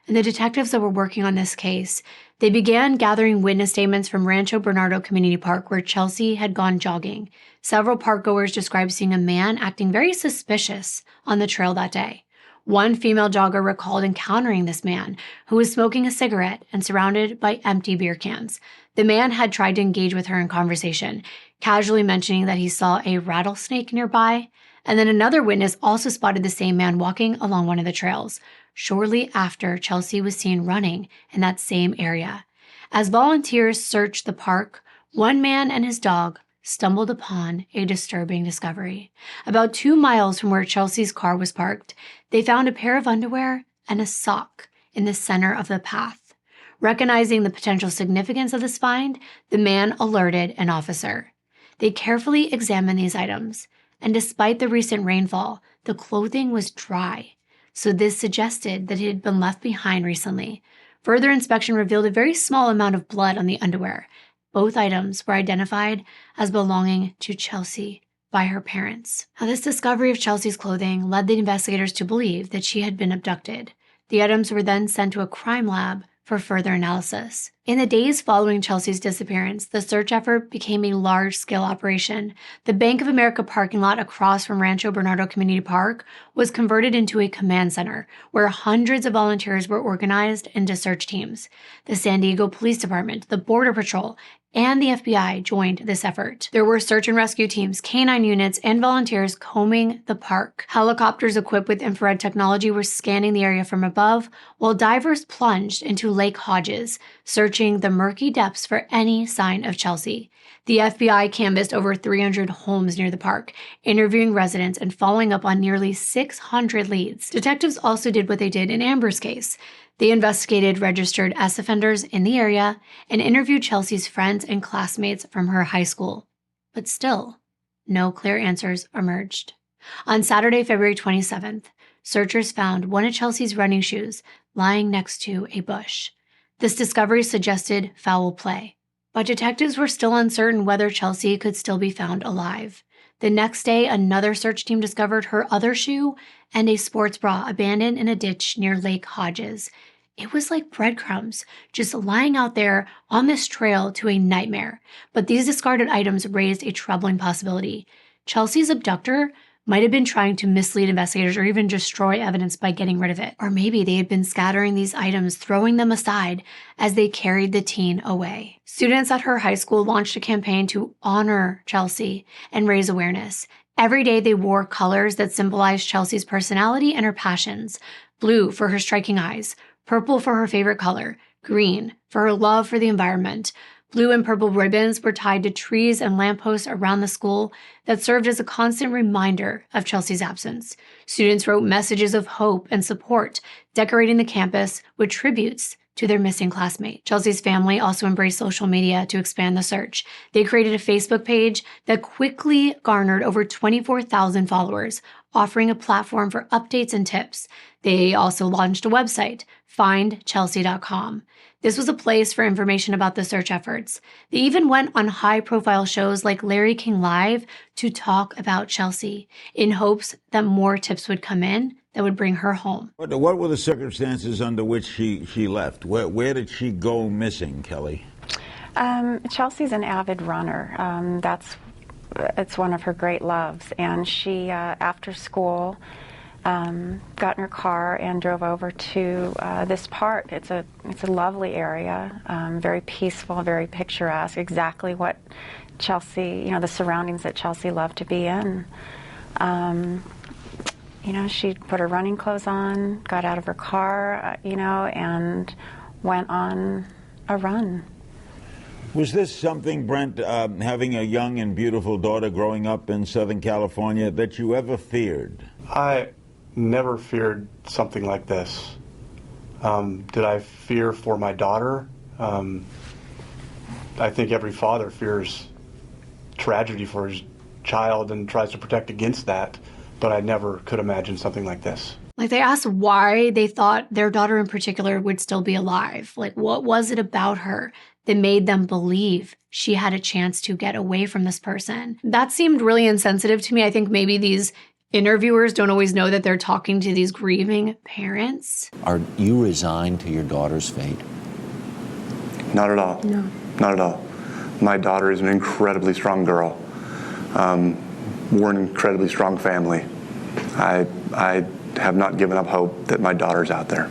And the detectives that were working on this case, they began gathering witness statements from Rancho Bernardo Community Park where Chelsea had gone jogging. Several parkgoers described seeing a man acting very suspicious on the trail that day. One female jogger recalled encountering this man who was smoking a cigarette and surrounded by empty beer cans. The man had tried to engage with her in conversation, casually mentioning that he saw a rattlesnake nearby. And then another witness also spotted the same man walking along one of the trails, shortly after Chelsea was seen running in that same area. As volunteers searched the park, one man and his dog stumbled upon a disturbing discovery. About 2 miles from where Chelsea's car was parked, they found a pair of underwear and a sock in the center of the path. Recognizing the potential significance of this find, the man alerted an officer. They carefully examined these items, and despite the recent rainfall, the clothing was dry, so this suggested that it had been left behind recently. Further inspection revealed a very small amount of blood on the underwear. Both items were identified as belonging to Chelsea by her parents. Now, this discovery of Chelsea's clothing led the investigators to believe that she had been abducted. The items were then sent to a crime lab for further analysis. In the days following Chelsea's disappearance, the search effort became a large-scale operation. The Bank of America parking lot across from Rancho Bernardo Community Park was converted into a command center where hundreds of volunteers were organized into search teams. The San Diego Police Department, the Border Patrol, and the FBI joined this effort. There were search and rescue teams, canine units, and volunteers combing the park. Helicopters equipped with infrared technology were scanning the area from above, while divers plunged into Lake Hodges, searching the murky depths for any sign of Chelsea. The FBI canvassed over 300 homes near the park, interviewing residents and following up on nearly 600 leads. Detectives also did what they did in Amber's case. They investigated registered S offenders in the area and interviewed Chelsea's friends and classmates from her high school. But still, no clear answers emerged. On Saturday, February 27th, searchers found one of Chelsea's running shoes lying next to a bush. This discovery suggested foul play, but detectives were still uncertain whether Chelsea could still be found alive. The next day, another search team discovered her other shoe and a sports bra abandoned in a ditch near Lake Hodges. It was like breadcrumbs, just lying out there on this trail to a nightmare. But these discarded items raised a troubling possibility. Chelsea's abductor might have been trying to mislead investigators or even destroy evidence by getting rid of it. Or maybe they had been scattering these items, throwing them aside as they carried the teen away. Students at her high school launched a campaign to honor Chelsea and raise awareness. Every day they wore colors that symbolized Chelsea's personality and her passions. Blue for her striking eyes, purple for her favorite color, green for her love for the environment. Blue and purple ribbons were tied to trees and lampposts around the school that served as a constant reminder of Chelsea's absence. Students wrote messages of hope and support, decorating the campus with tributes to their missing classmate. Chelsea's family also embraced social media to expand the search. They created a Facebook page that quickly garnered over 24,000 followers, offering a platform for updates and tips. They also launched a website, findchelsea.com. This was a place for information about the search efforts. They even went on high-profile shows like Larry King Live to talk about Chelsea, in hopes that more tips would come in that would bring her home. What were the circumstances under which she left? Where did she go missing, Kelly? Chelsea's an avid runner. It's one of her great loves. And she, after school, got in her car and drove over to this park. It's a lovely area, very peaceful, very picturesque, exactly what Chelsea, the surroundings that Chelsea loved to be in. She put her running clothes on, got out of her car, and went on a run. Was this something, Brent, having a young and beautiful daughter growing up in Southern California, that you ever feared? I never feared something like this. Did I fear for my daughter? I think every father fears tragedy for child and tries to protect against that, but I never could imagine something like this. Like, they asked why they thought their daughter in particular would still be alive. Like, what was it about her that made them believe she had a chance to get away from this person? That seemed really insensitive to me. I think maybe these interviewers don't always know that they're talking to these grieving parents. Are you resigned to your daughter's fate? Not at all. No. Not at all. My daughter is an incredibly strong girl. We're an incredibly strong family. I have not given up hope that my daughter's out there.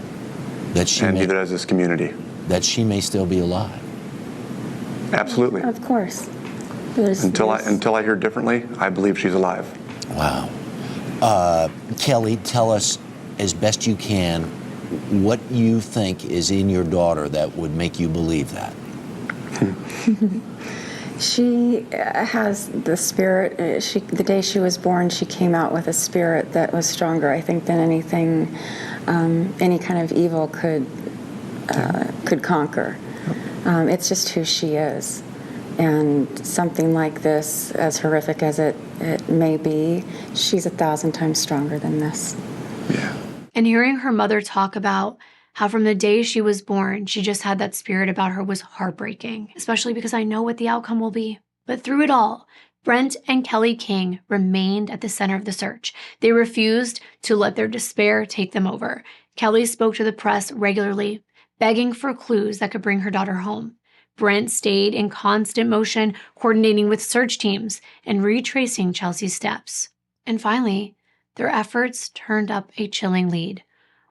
And neither has this community. That she may still be alive. Absolutely. Of course. Until I hear differently, I believe she's alive. Wow. Kelly, tell us as best you can what you think is in your daughter that would make you believe that. She has the spirit. The day she was born, she came out with a spirit that was stronger, I think, than anything, any kind of evil could conquer. It's just who she is. And something like this, as horrific as it may be, she's 1,000 times stronger than this. Yeah. And hearing her mother talk about how from the day she was born, she just had that spirit about her was heartbreaking, especially because I know what the outcome will be. But through it all, Brent and Kelly King remained at the center of the search. They refused to let their despair take them over. Kelly spoke to the press regularly, begging for clues that could bring her daughter home. Brent stayed in constant motion, coordinating with search teams and retracing Chelsea's steps. And finally, their efforts turned up a chilling lead.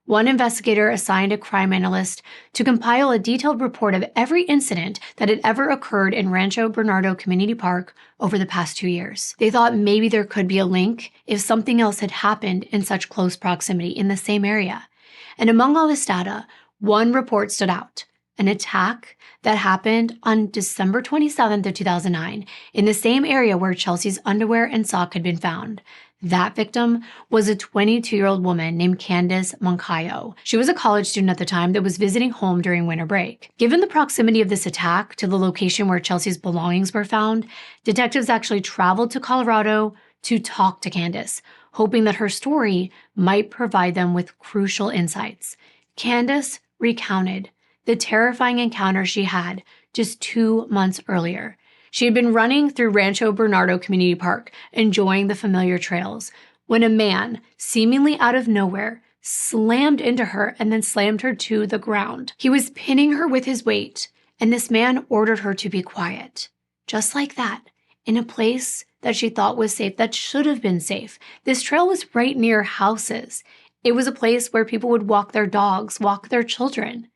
One investigator assigned a crime analyst to compile a detailed report of every incident that had ever occurred in Rancho Bernardo Community Park over the past 2 years. They thought maybe there could be a link if something else had happened in such close proximity in the same area. And among all this data, one report stood out: an attack that happened on December 27th of 2009 in the same area where Chelsea's underwear and sock had been found. That victim was a 22-year-old woman named Candace Moncayo. She was a college student at the time that was visiting home during winter break. Given the proximity of this attack to the location where Chelsea's belongings were found, detectives actually traveled to Colorado to talk to Candace, hoping that her story might provide them with crucial insights. Candace recounted the terrifying encounter she had just 2 months earlier. She had been running through Rancho Bernardo Community Park, enjoying the familiar trails, when a man, seemingly out of nowhere, slammed into her and then slammed her to the ground. He was pinning her with his weight, and this man ordered her to be quiet. Just like that, in a place that she thought was safe, that should have been safe. This trail was right near houses. It was a place where people would walk their dogs, walk their children.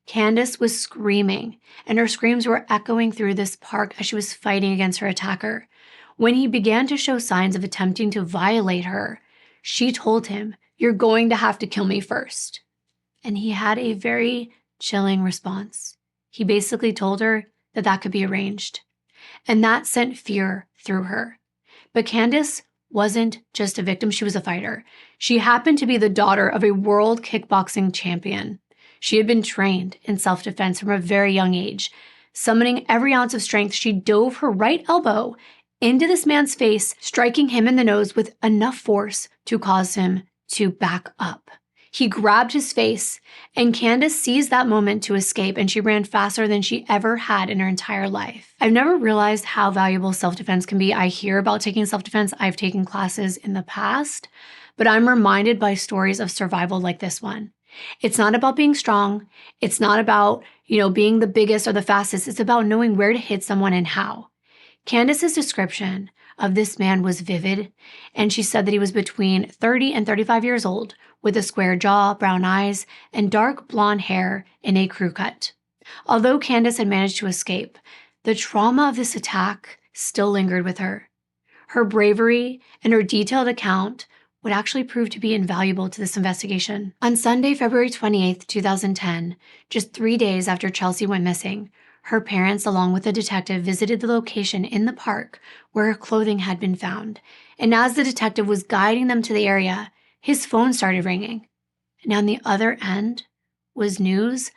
Candace was screaming, and her screams were echoing through this park as she was fighting against her attacker. When he began to show signs of attempting to violate her, she told him, "You're going to have to kill me first." And he had a very chilling response. He basically told her that that could be arranged. And that sent fear through her. But Candace wasn't just a victim, she was a fighter. She happened to be the daughter of a world kickboxing champion. She had been trained in self-defense from a very young age. Summoning every ounce of strength, she dove her right elbow into this man's face, striking him in the nose with enough force to cause him to back up. He grabbed his face, and Candace seized that moment to escape, and she ran faster than she ever had in her entire life. I've never realized how valuable self-defense can be. I hear about taking self-defense. I've taken classes in the past, but I'm reminded by stories of survival like this one. It's not about being strong. It's not about, being the biggest or the fastest. It's about knowing where to hit someone and how. Candace's description of this man was vivid, and she said that he was between 30 and 35 years old, with a square jaw, brown eyes, and dark blonde hair in a crew cut. Although Candace had managed to escape, the trauma of this attack still lingered with her. Her bravery and her detailed account would actually prove to be invaluable to this investigation. On Sunday, February 28th, 2010, just 3 days after Chelsea went missing, her parents, along with a detective, visited the location in the park where her clothing had been found. And as the detective was guiding them to the area, his phone started ringing. And on the other end was news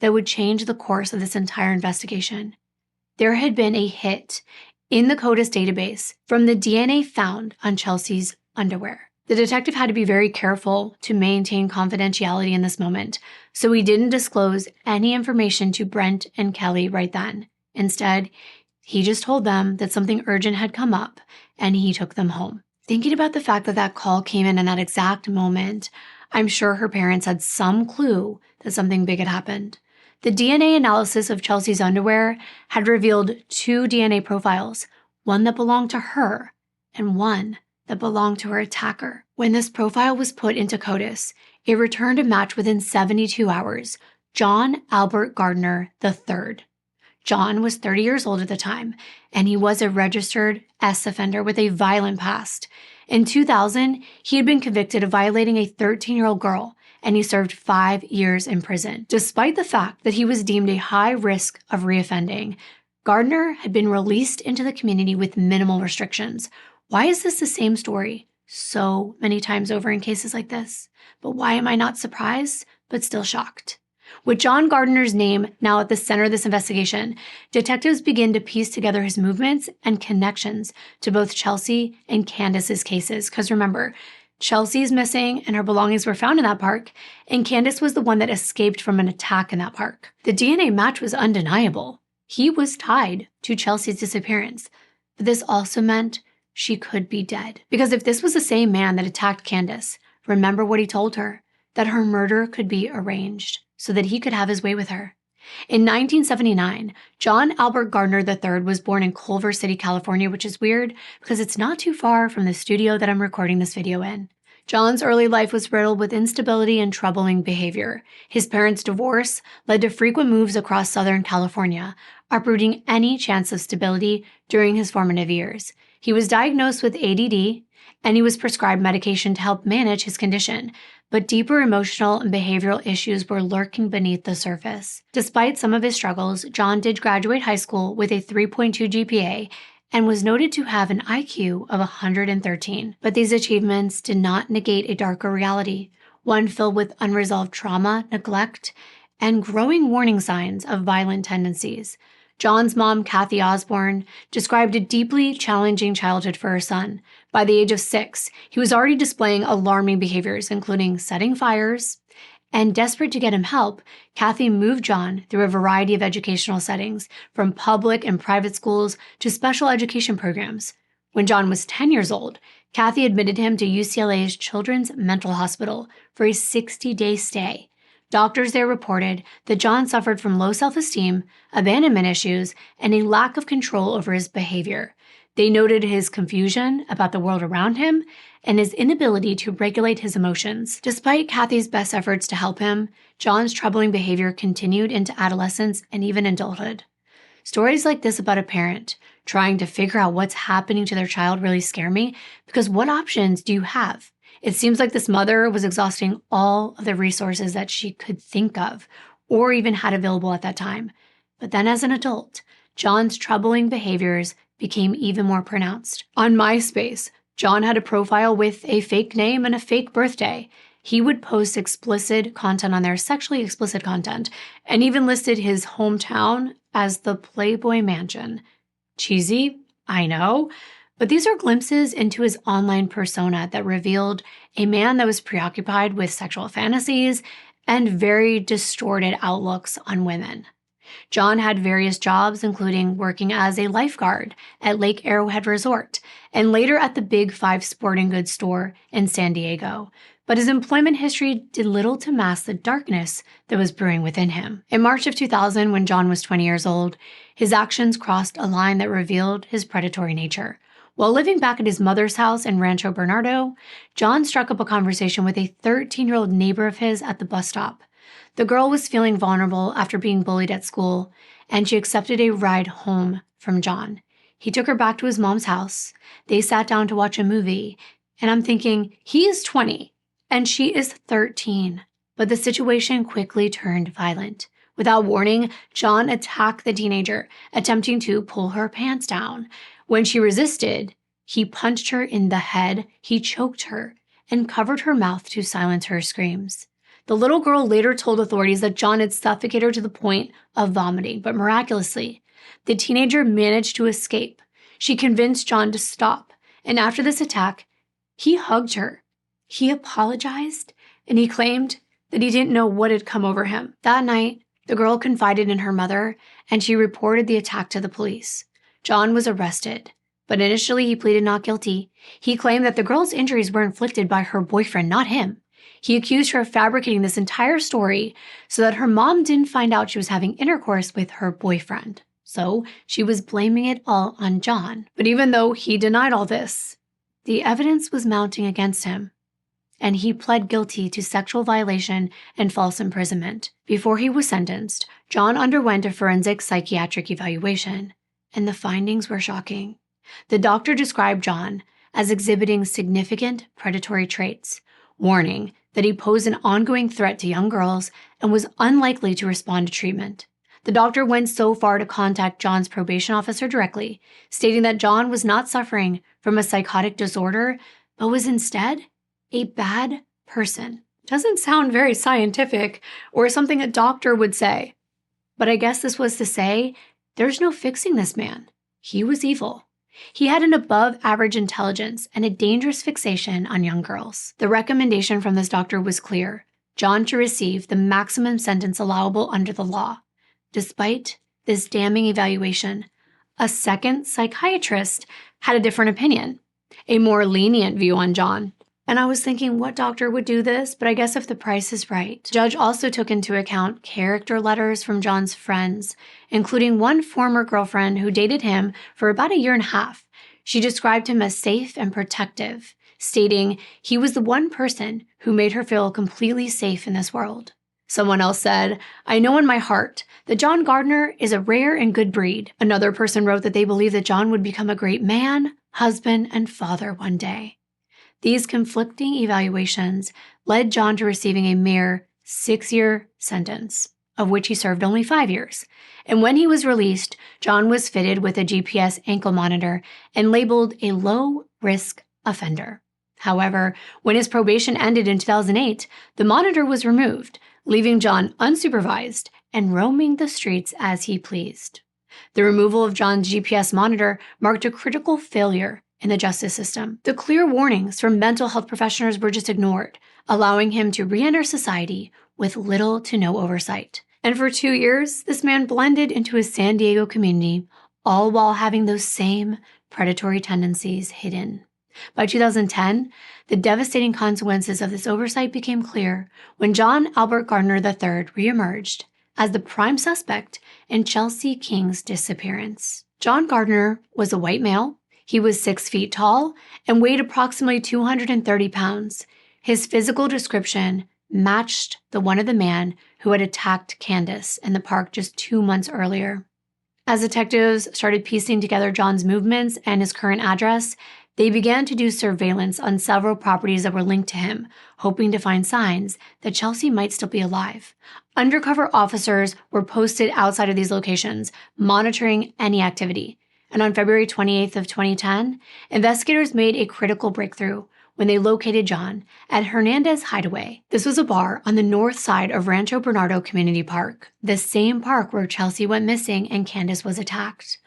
that would change the course of this entire investigation. There had been a hit in the CODIS database from the DNA found on Chelsea's underwear. The detective had to be very careful to maintain confidentiality in this moment, so he didn't disclose any information to Brent and Kelly right then. Instead, he just told them that something urgent had come up and he took them home. Thinking about the fact that that call came in that exact moment, I'm sure her parents had some clue that something big had happened. The DNA analysis of Chelsea's underwear had revealed 2 DNA profiles, one that belonged to her and one that belonged to her attacker. When this profile was put into CODIS, it returned a match within 72 hours, John Albert Gardner III. John was 30 years old at the time, and he was a registered S offender with a violent past. In 2000, he had been convicted of violating a 13-year-old girl, and he served 5 years in prison. Despite the fact that he was deemed a high risk of reoffending, Gardner had been released into the community with minimal restrictions. Why is this the same story so many times over in cases like this? But why am I not surprised, but still shocked? With John Gardner's name now at the center of this investigation, detectives begin to piece together his movements and connections to both Chelsea and Candace's cases. Because remember, Chelsea's missing and her belongings were found in that park, and Candace was the one that escaped from an attack in that park. The DNA match was undeniable. He was tied to Chelsea's disappearance, but this also meant she could be dead. Because if this was the same man that attacked Candace, remember what he told her, that her murder could be arranged so that he could have his way with her. In 1979, John Albert Gardner III was born in Culver City, California, which is weird because it's not too far from the studio that I'm recording this video in. John's early life was riddled with instability and troubling behavior. His parents' divorce led to frequent moves across Southern California, uprooting any chance of stability during his formative years. He was diagnosed with ADD, and he was prescribed medication to help manage his condition, but deeper emotional and behavioral issues were lurking beneath the surface. Despite some of his struggles, John did graduate high school with a 3.2 GPA and was noted to have an IQ of 113. But these achievements did not negate a darker reality, one filled with unresolved trauma, neglect, and growing warning signs of violent tendencies. John's mom, Kathy Osborne, described a deeply challenging childhood for her son. By the age of 6, he was already displaying alarming behaviors, including setting fires. And desperate to get him help, Kathy moved John through a variety of educational settings, from public and private schools to special education programs. When John was 10 years old, Kathy admitted him to UCLA's Children's Mental Hospital for a 60-day stay. Doctors there reported that John suffered from low self-esteem, abandonment issues, and a lack of control over his behavior. They noted his confusion about the world around him and his inability to regulate his emotions. Despite Kathy's best efforts to help him, John's troubling behavior continued into adolescence and even adulthood. Stories like this about a parent trying to figure out what's happening to their child really scare me, because what options do you have? It seems like this mother was exhausting all of the resources that she could think of or even had available at that time. But then as an adult, John's troubling behaviors became even more pronounced. On MySpace, John had a profile with a fake name and a fake birthday. He would post explicit content on there, sexually explicit content, and even listed his hometown as the Playboy Mansion. Cheesy, I know. But these are glimpses into his online persona that revealed a man that was preoccupied with sexual fantasies and very distorted outlooks on women. John had various jobs, including working as a lifeguard at Lake Arrowhead Resort and later at the Big 5 sporting goods store in San Diego. But his employment history did little to mask the darkness that was brewing within him. In March of 2000, when John was 20 years old, his actions crossed a line that revealed his predatory nature. While living back at his mother's house in Rancho Bernardo, John struck up a conversation with a 13-year-old neighbor of his at the bus stop. The girl was feeling vulnerable after being bullied at school, and she accepted a ride home from John. He took her back to his mom's house. They sat down to watch a movie, and I'm thinking, he is 20, and she is 13. But the situation quickly turned violent. Without warning, John attacked the teenager, attempting to pull her pants down. When she resisted, he punched her in the head, he choked her, and covered her mouth to silence her screams. The little girl later told authorities that John had suffocated her to the point of vomiting, but miraculously, the teenager managed to escape. She convinced John to stop, and after this attack, he hugged her. He apologized, and he claimed that he didn't know what had come over him. That night, the girl confided in her mother, and she reported the attack to the police. John was arrested, but initially he pleaded not guilty. He claimed that the girl's injuries were inflicted by her boyfriend, not him. He accused her of fabricating this entire story so that her mom didn't find out she was having intercourse with her boyfriend. So she was blaming it all on John. But even though he denied all this, the evidence was mounting against him, and he pled guilty to sexual violation and false imprisonment. Before he was sentenced, John underwent a forensic psychiatric evaluation, and the findings were shocking. The doctor described John as exhibiting significant predatory traits, warning that he posed an ongoing threat to young girls and was unlikely to respond to treatment. The doctor went so far to contact John's probation officer directly, stating that John was not suffering from a psychotic disorder, but was instead a bad person. Doesn't sound very scientific or something a doctor would say. But I guess this was to say, there's no fixing this man. He was evil. He had an above-average intelligence and a dangerous fixation on young girls. The recommendation from this doctor was clear: John to receive the maximum sentence allowable under the law. Despite this damning evaluation, a second psychiatrist had a different opinion, a more lenient view on John. And I was thinking, what doctor would do this? But I guess if the price is right. The judge also took into account character letters from John's friends, including one former girlfriend who dated him for about a year and a half. She described him as safe and protective, stating he was the one person who made her feel completely safe in this world. Someone else said, "I know in my heart that John Gardner is a rare and good breed." Another person wrote that they believe that John would become a great man, husband, and father one day. These conflicting evaluations led John to receiving a mere 6-year sentence, of which he served only 5 years. And when he was released, John was fitted with a GPS ankle monitor and labeled a low-risk offender. However, when his probation ended in 2008, the monitor was removed, leaving John unsupervised and roaming the streets as he pleased. The removal of John's GPS monitor marked a critical failure in the justice system. The clear warnings from mental health professionals were just ignored, allowing him to re-enter society with little to no oversight. And for 2 years, this man blended into his San Diego community, all while having those same predatory tendencies hidden. By 2010, the devastating consequences of this oversight became clear when John Albert Gardner III reemerged as the prime suspect in Chelsea King's disappearance. John Gardner was a white male. He was 6 feet tall and weighed approximately 230 pounds. His physical description matched the one of the man who had attacked Candace in the park just 2 months earlier. As detectives started piecing together John's movements and his current address, they began to do surveillance on several properties that were linked to him, hoping to find signs that Chelsea might still be alive. Undercover officers were posted outside of these locations, monitoring any activity. And on February 28th of 2010, investigators made a critical breakthrough when they located John at Hernandez Hideaway. This was a bar on the north side of Rancho Bernardo Community Park, the same park where Chelsea went missing and Candace was attacked.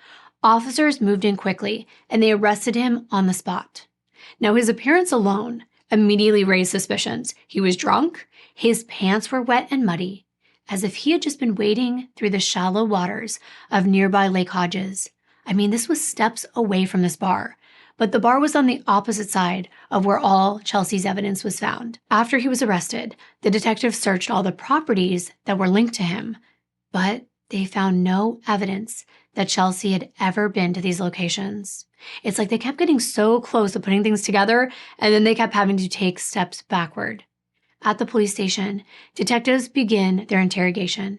Officers moved in quickly, and they arrested him on the spot. Now, his appearance alone immediately raised suspicions. He was drunk, his pants were wet and muddy, as if he had just been wading through the shallow waters of nearby Lake Hodges. I mean, this was steps away from this bar, but the bar was on the opposite side of where all Chelsea's evidence was found. After he was arrested, the detectives searched all the properties that were linked to him, but they found no evidence that Chelsea had ever been to these locations. It's like they kept getting so close to putting things together, and then they kept having to take steps backward. At the police station, detectives begin their interrogation.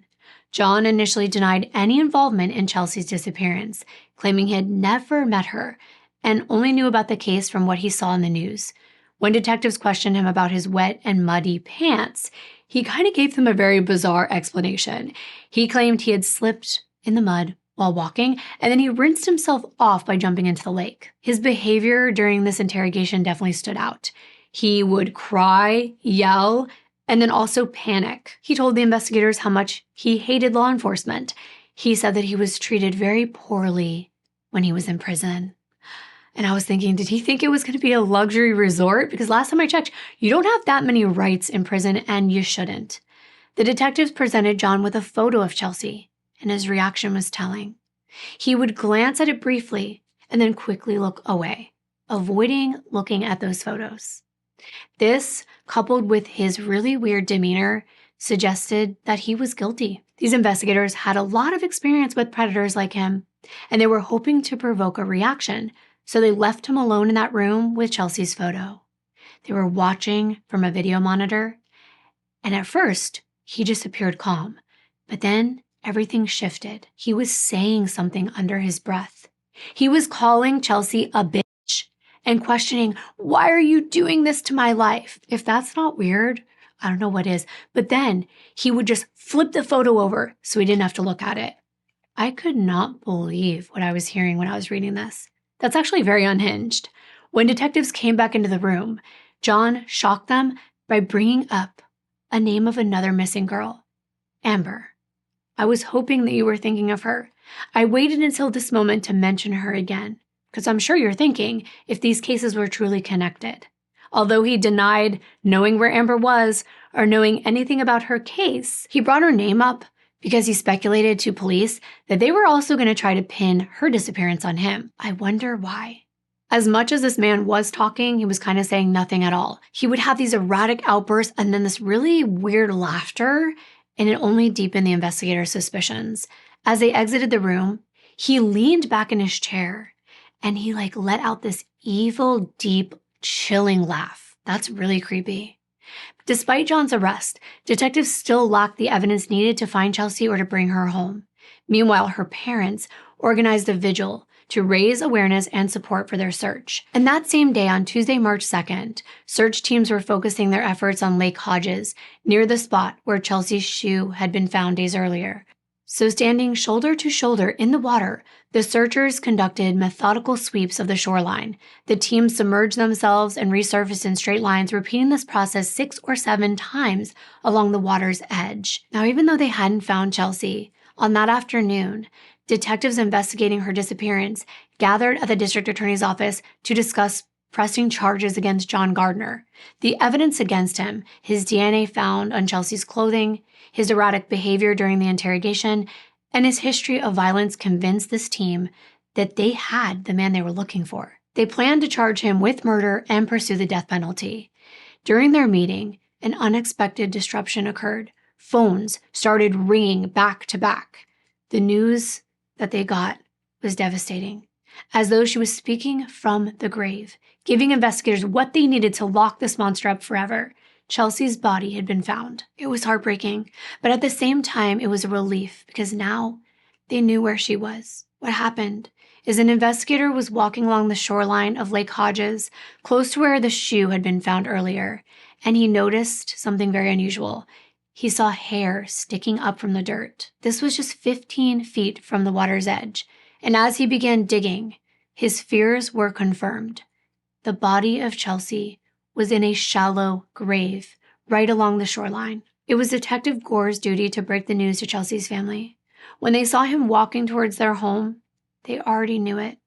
John initially denied any involvement in Chelsea's disappearance, claiming he had never met her and only knew about the case from what he saw in the news. When detectives questioned him about his wet and muddy pants, he kind of gave them a very bizarre explanation. He claimed he had slipped in the mud while walking, and then he rinsed himself off by jumping into the lake. His behavior during this interrogation definitely stood out. He would cry, yell, and then also panic. He told the investigators how much he hated law enforcement. He said that he was treated very poorly when he was in prison. And I was thinking, did he think it was going to be a luxury resort? Because last time I checked, you don't have that many rights in prison, and you shouldn't. The detectives presented John with a photo of Chelsea, and his reaction was telling. He would glance at it briefly and then quickly look away, avoiding looking at those photos. This, coupled with his really weird demeanor, suggested that he was guilty. These investigators had a lot of experience with predators like him, and they were hoping to provoke a reaction, so they left him alone in that room with Chelsea's photo. They were watching from a video monitor, and at first, he just appeared calm, but then everything shifted. He was saying something under his breath. He was calling Chelsea a bitch and questioning, why are you doing this to my life? If that's not weird, I don't know what is. But then he would just flip the photo over so he didn't have to look at it. I could not believe what I was hearing when I was reading this. That's actually very unhinged. When detectives came back into the room, John shocked them by bringing up a name of another missing girl, Amber. I was hoping that you were thinking of her. I waited until this moment to mention her again, because I'm sure you're thinking if these cases were truly connected. Although he denied knowing where Amber was or knowing anything about her case, he brought her name up because he speculated to police that they were also going to try to pin her disappearance on him. I wonder why. As much as this man was talking, he was kind of saying nothing at all. He would have these erratic outbursts and then this really weird laughter, and it only deepened the investigators' suspicions. As they exited the room, he leaned back in his chair and he let out this evil, deep, chilling laugh. That's really creepy. Despite John's arrest, detectives still lacked the evidence needed to find Chelsea or to bring her home. Meanwhile, her parents organized a vigil to raise awareness and support for their search. And that same day, on Tuesday, March 2nd, search teams were focusing their efforts on Lake Hodges, near the spot where Chelsea's shoe had been found days earlier. So standing shoulder to shoulder in the water, the searchers conducted methodical sweeps of the shoreline. The team submerged themselves and resurfaced in straight lines, repeating this process 6 or 7 times along the water's edge. Now, even though they hadn't found Chelsea, on that afternoon, detectives investigating her disappearance gathered at the district attorney's office to discuss pressing charges against John Gardner. The evidence against him, his DNA found on Chelsea's clothing, his erratic behavior during the interrogation, and his history of violence convinced this team that they had the man they were looking for. They planned to charge him with murder and pursue the death penalty. During their meeting, an unexpected disruption occurred. Phones started ringing back to back. The news that they got was devastating, as though she was speaking from the grave, giving investigators what they needed to lock this monster up forever. Chelsea's body had been found. It was heartbreaking, but at the same time, it was a relief because now they knew where she was. What happened is an investigator was walking along the shoreline of Lake Hodges, close to where the shoe had been found earlier, and he noticed something very unusual. He saw hair sticking up from the dirt. This was just 15 feet from the water's edge, and as he began digging, his fears were confirmed. The body of Chelsea was in a shallow grave right along the shoreline. It was Detective Gore's duty to break the news to Chelsea's family. When they saw him walking towards their home, they already knew it.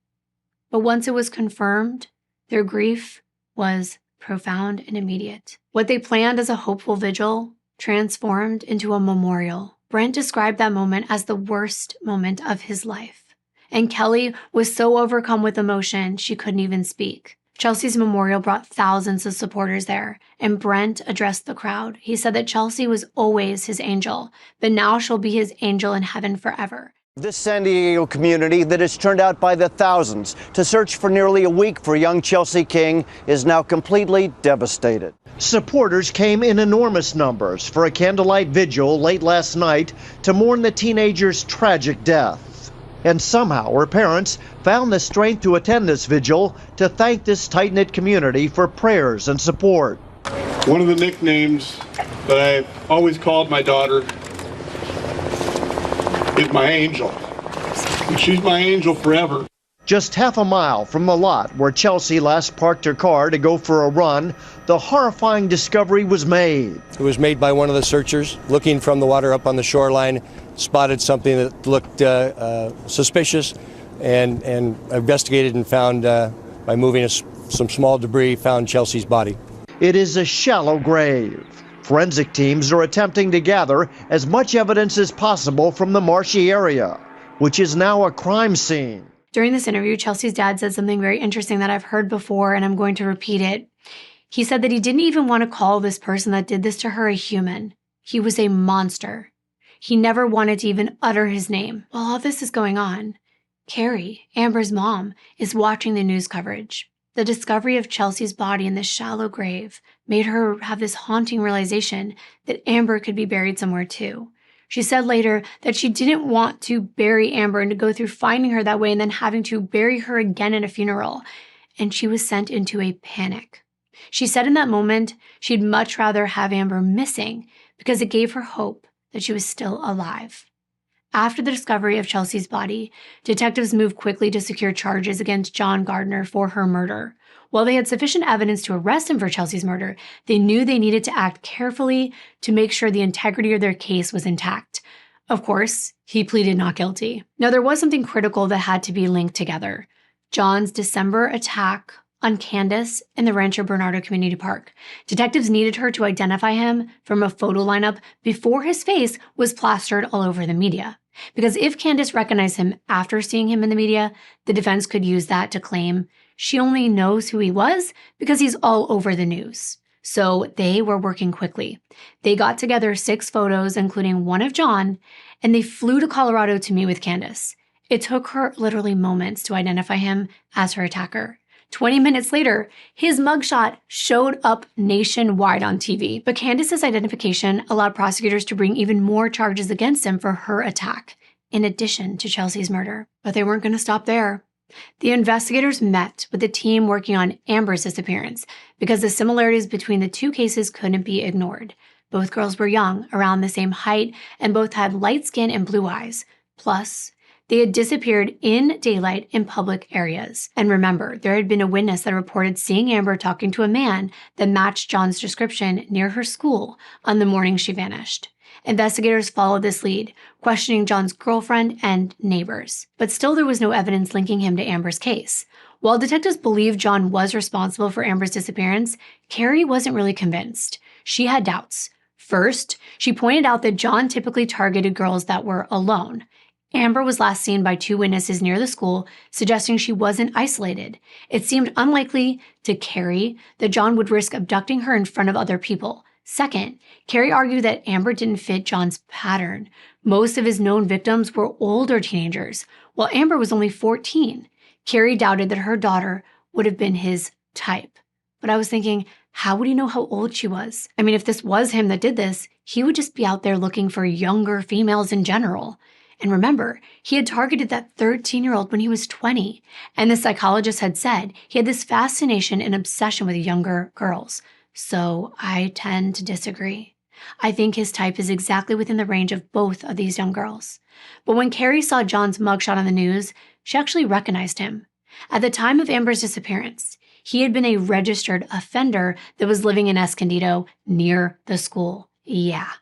But once it was confirmed, their grief was profound and immediate. What they planned as a hopeful vigil transformed into a memorial. Brent described that moment as the worst moment of his life. And Kelly was so overcome with emotion, she couldn't even speak. Chelsea's memorial brought thousands of supporters there, and Brent addressed the crowd. He said that Chelsea was always his angel, but now she'll be his angel in heaven forever. This San Diego community that has turned out by the thousands to search for nearly a week for young Chelsea King is now completely devastated. Supporters came in enormous numbers for a candlelight vigil late last night to mourn the teenager's tragic death. And somehow her parents found the strength to attend this vigil to thank this tight-knit community for prayers and support. One of the nicknames that I've always called my daughter is my angel. And she's my angel forever. Just half a mile from the lot where Chelsea last parked her car to go for a run, the horrifying discovery was made. It was made by one of the searchers looking from the water up on the shoreline, spotted something that looked suspicious, and investigated and found by moving some small debris, found Chelsea's body. It is a shallow grave. Forensic teams are attempting to gather as much evidence as possible from the marshy area, which is now a crime scene. During this interview, Chelsea's dad said something very interesting that I've heard before, and I'm going to repeat it. He said that he didn't even want to call this person that did this to her a human. He was a monster. He never wanted to even utter his name. While all this is going on, Carrie, Amber's mom, is watching the news coverage. The discovery of Chelsea's body in this shallow grave made her have this haunting realization that Amber could be buried somewhere too. She said later that she didn't want to bury Amber and to go through finding her that way and then having to bury her again in a funeral. And she was sent into a panic. She said in that moment she'd much rather have Amber missing because it gave her hope that she was still alive. After the discovery of Chelsea's body, detectives moved quickly to secure charges against John Gardner for her murder. While they had sufficient evidence to arrest him for Chelsea's murder, they knew they needed to act carefully to make sure the integrity of their case was intact. Of course, he pleaded not guilty. Now, there was something critical that had to be linked together. John's December attack on Candace in the Rancho Bernardo Community Park. Detectives needed her to identify him from a photo lineup before his face was plastered all over the media. Because if Candace recognized him after seeing him in the media, the defense could use that to claim she only knows who he was because he's all over the news. So they were working quickly. They got together 6 photos, including one of John, and they flew to Colorado to meet with Candace. It took her literally moments to identify him as her attacker. 20 minutes later, his mugshot showed up nationwide on TV. But Candace's identification allowed prosecutors to bring even more charges against him for her attack, in addition to Chelsea's murder. But they weren't going to stop there. The investigators met with the team working on Amber's disappearance because the similarities between the 2 cases couldn't be ignored. Both girls were young, around the same height, and both had light skin and blue eyes. Plus, they had disappeared in daylight in public areas. And remember, there had been a witness that reported seeing Amber talking to a man that matched John's description near her school on the morning she vanished. Investigators followed this lead, questioning John's girlfriend and neighbors. But still there was no evidence linking him to Amber's case. While detectives believed John was responsible for Amber's disappearance, Carrie wasn't really convinced. She had doubts. First, she pointed out that John typically targeted girls that were alone. Amber was last seen by 2 witnesses near the school, suggesting she wasn't isolated. It seemed unlikely to Carrie that John would risk abducting her in front of other people. Second, Carrie argued that Amber didn't fit John's pattern. Most of his known victims were older teenagers, while Amber was only 14. Carrie doubted that her daughter would have been his type. But I was thinking, how would he know how old she was? I mean, if this was him that did this, he would just be out there looking for younger females in general. And remember, he had targeted that 13-year-old when he was 20. And the psychologist had said he had this fascination and obsession with younger girls. So I tend to disagree. I think his type is exactly within the range of both of these young girls. But when Carrie saw John's mugshot on the news, she actually recognized him. At the time of Amber's disappearance, he had been a registered offender that was living in Escondido near the school. Yeah.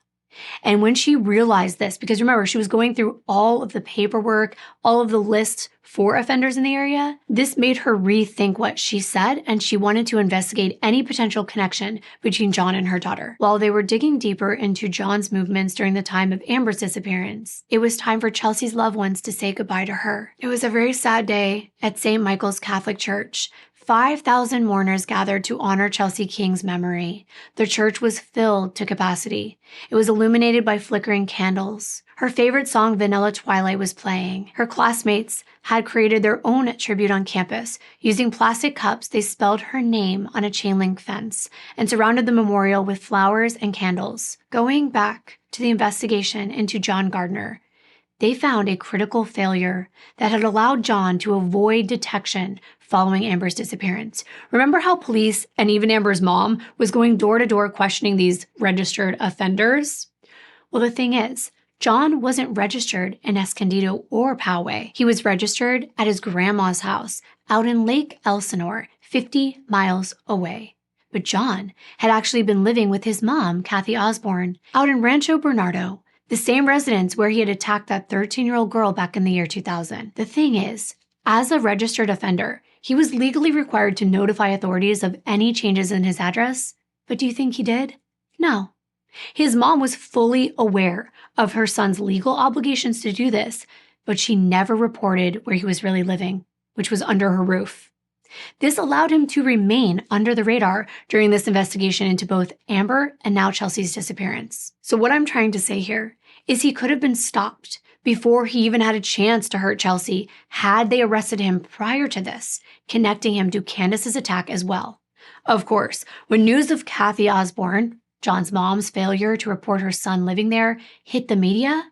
And when she realized this, because remember, she was going through all of the paperwork, all of the lists for offenders in the area, this made her rethink what she said, and she wanted to investigate any potential connection between John and her daughter. While they were digging deeper into John's movements during the time of Amber's disappearance, it was time for Chelsea's loved ones to say goodbye to her. It was a very sad day at St. Michael's Catholic Church. 5,000 mourners gathered to honor Chelsea King's memory. The church was filled to capacity. It was illuminated by flickering candles. Her favorite song, Vanilla Twilight, was playing. Her classmates had created their own tribute on campus. Using plastic cups, they spelled her name on a chain-link fence and surrounded the memorial with flowers and candles. Going back to the investigation into John Gardner, they found a critical failure that had allowed John to avoid detection following Amber's disappearance. Remember how police and even Amber's mom was going door to door questioning these registered offenders? Well, the thing is, John wasn't registered in Escondido or Poway. He was registered at his grandma's house out in Lake Elsinore, 50 miles away. But John had actually been living with his mom, Kathy Osborne, out in Rancho Bernardo, the same residence where he had attacked that 13-year-old girl back in the year 2000. The thing is, as a registered offender, He was legally required to notify authorities of any changes in his address, but do you think he did? No. His mom was fully aware of her son's legal obligations to do this, but she never reported where he was really living, which was under her roof. This allowed him to remain under the radar during this investigation into both Amber and now Chelsea's disappearance. So what I'm trying to say here is he could have been stopped before he even had a chance to hurt Chelsea had they arrested him prior to this, connecting him to Candace's attack as well. Of course, when news of Kathy Osborne, John's mom's failure to report her son living there, hit the media,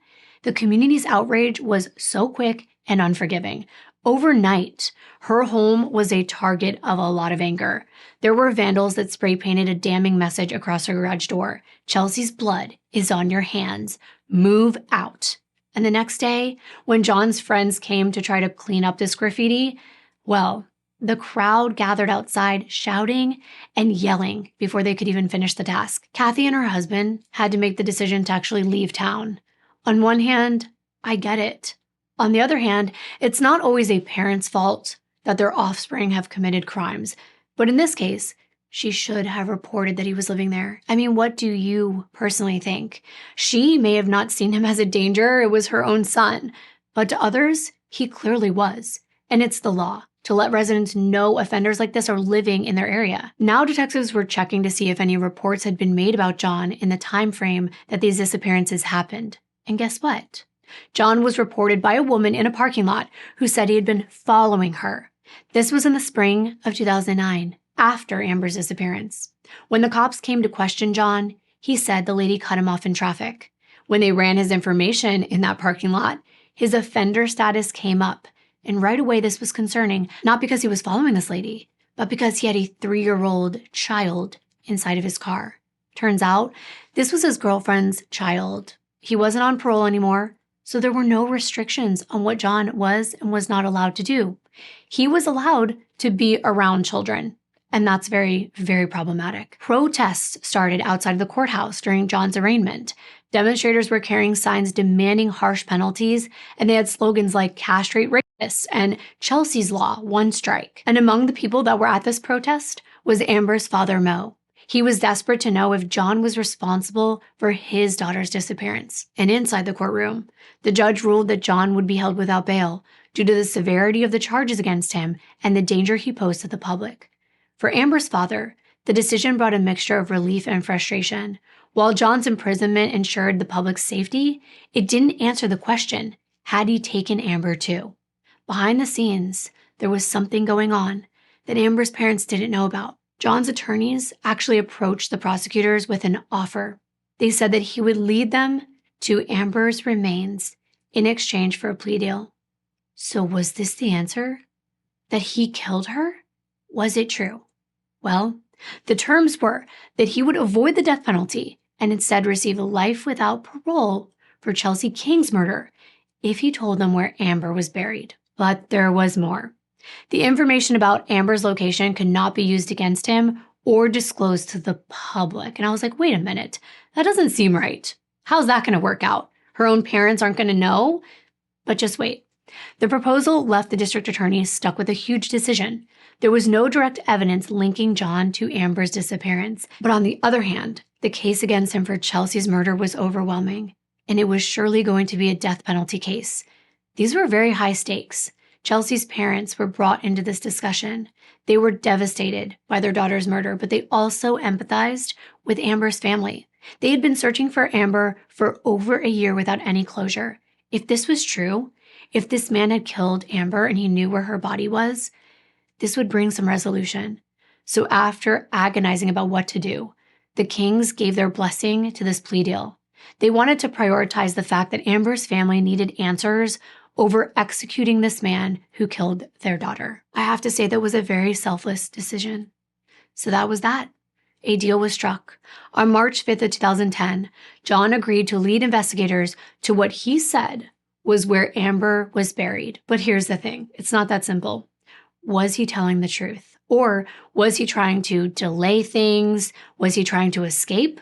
the community's outrage was so quick and unforgiving. Overnight, her home was a target of a lot of anger. There were vandals that spray painted a damning message across her garage door. Chelsea's blood is on your hands. Move out. And the next day, when John's friends came to try to clean up this graffiti, well, the crowd gathered outside shouting and yelling before they could even finish the task. Kathy and her husband had to make the decision to actually leave town. On one hand, I get it. On the other hand, it's not always a parent's fault that their offspring have committed crimes. But in this case, she should have reported that he was living there. I mean, what do you personally think? She may have not seen him as a danger. It was her own son. But to others, he clearly was. And it's the law to let residents know offenders like this are living in their area. Now detectives were checking to see if any reports had been made about John in the time frame that these disappearances happened. And guess what? John was reported by a woman in a parking lot who said he had been following her. This was in the spring of 2009, after Amber's disappearance. When the cops came to question John, he said the lady cut him off in traffic. When they ran his information in that parking lot, his offender status came up. And right away, this was concerning, not because he was following this lady, but because he had a 3-year-old child inside of his car. Turns out, this was his girlfriend's child. He wasn't on parole anymore, so there were no restrictions on what John was and was not allowed to do. He was allowed to be around children, and that's very, very problematic. Protests started outside of the courthouse during John's arraignment. Demonstrators were carrying signs demanding harsh penalties, and they had slogans like "castrate rapists" and "Chelsea's Law, one strike." And among the people that were at this protest was Amber's father, Mo. He was desperate to know if John was responsible for his daughter's disappearance. And inside the courtroom, the judge ruled that John would be held without bail due to the severity of the charges against him and the danger he posed to the public. For Amber's father, the decision brought a mixture of relief and frustration. While John's imprisonment ensured the public's safety, it didn't answer the question, had he taken Amber too? Behind the scenes, there was something going on that Amber's parents didn't know about. John's attorneys actually approached the prosecutors with an offer. They said that he would lead them to Amber's remains in exchange for a plea deal. So was this the answer? That he killed her? Was it true? Well, the terms were that he would avoid the death penalty and instead receive a life without parole for Chelsea King's murder if he told them where Amber was buried. But there was more. The information about Amber's location could not be used against him or disclosed to the public. And I was like, wait a minute, that doesn't seem right. How's that going to work out? Her own parents aren't going to know? But just wait. The proposal left the district attorney stuck with a huge decision. There was no direct evidence linking John to Amber's disappearance. But on the other hand, the case against him for Chelsea's murder was overwhelming, and it was surely going to be a death penalty case. These were very high stakes. Chelsea's parents were brought into this discussion. They were devastated by their daughter's murder, but they also empathized with Amber's family. They had been searching for Amber for over a year without any closure. If this was true, if this man had killed Amber and he knew where her body was, this would bring some resolution. So after agonizing about what to do, the Kings gave their blessing to this plea deal. They wanted to prioritize the fact that Amber's family needed answers over executing this man who killed their daughter. I have to say that was a very selfless decision. So that was that. A deal was struck. On March 5th of 2010, John agreed to lead investigators to what he said was where Amber was buried. But here's the thing. It's not that simple. Was he telling the truth? Or was he trying to delay things? Was he trying to escape?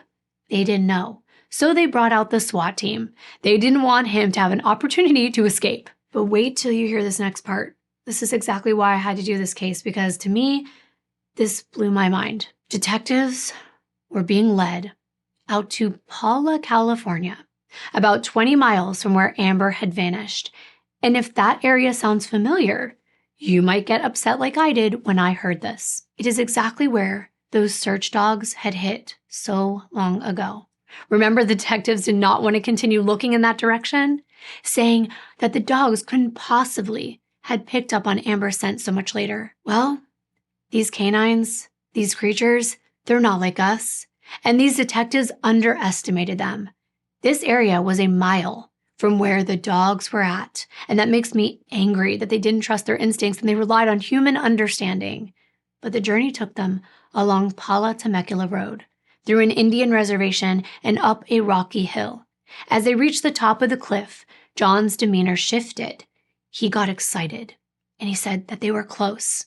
They didn't know. So they brought out the SWAT team. They didn't want him to have an opportunity to escape. But wait till you hear this next part. This is exactly why I had to do this case, because to me, this blew my mind. Detectives were being led out to Paula, California, about 20 miles from where Amber had vanished. And if that area sounds familiar, you might get upset like I did when I heard this. It is exactly where those search dogs had hit so long ago. Remember, the detectives did not want to continue looking in that direction, saying that the dogs couldn't possibly had picked up on Amber's scent so much later. Well, these canines, these creatures, they're not like us. And these detectives underestimated them. This area was a mile from where the dogs were at. And that makes me angry that they didn't trust their instincts and they relied on human understanding. But the journey took them along Pala Temecula Road, through an Indian reservation and up a rocky hill. As they reached the top of the cliff, John's demeanor shifted. He got excited, and he said that they were close.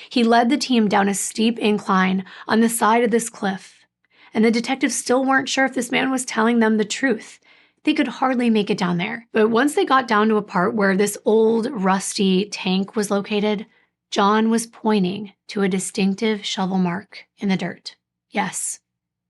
He led the team down a steep incline on the side of this cliff, and the detectives still weren't sure if this man was telling them the truth. They could hardly make it down there. But once they got down to a part where this old, rusty tank was located, John was pointing to a distinctive shovel mark in the dirt. Yes,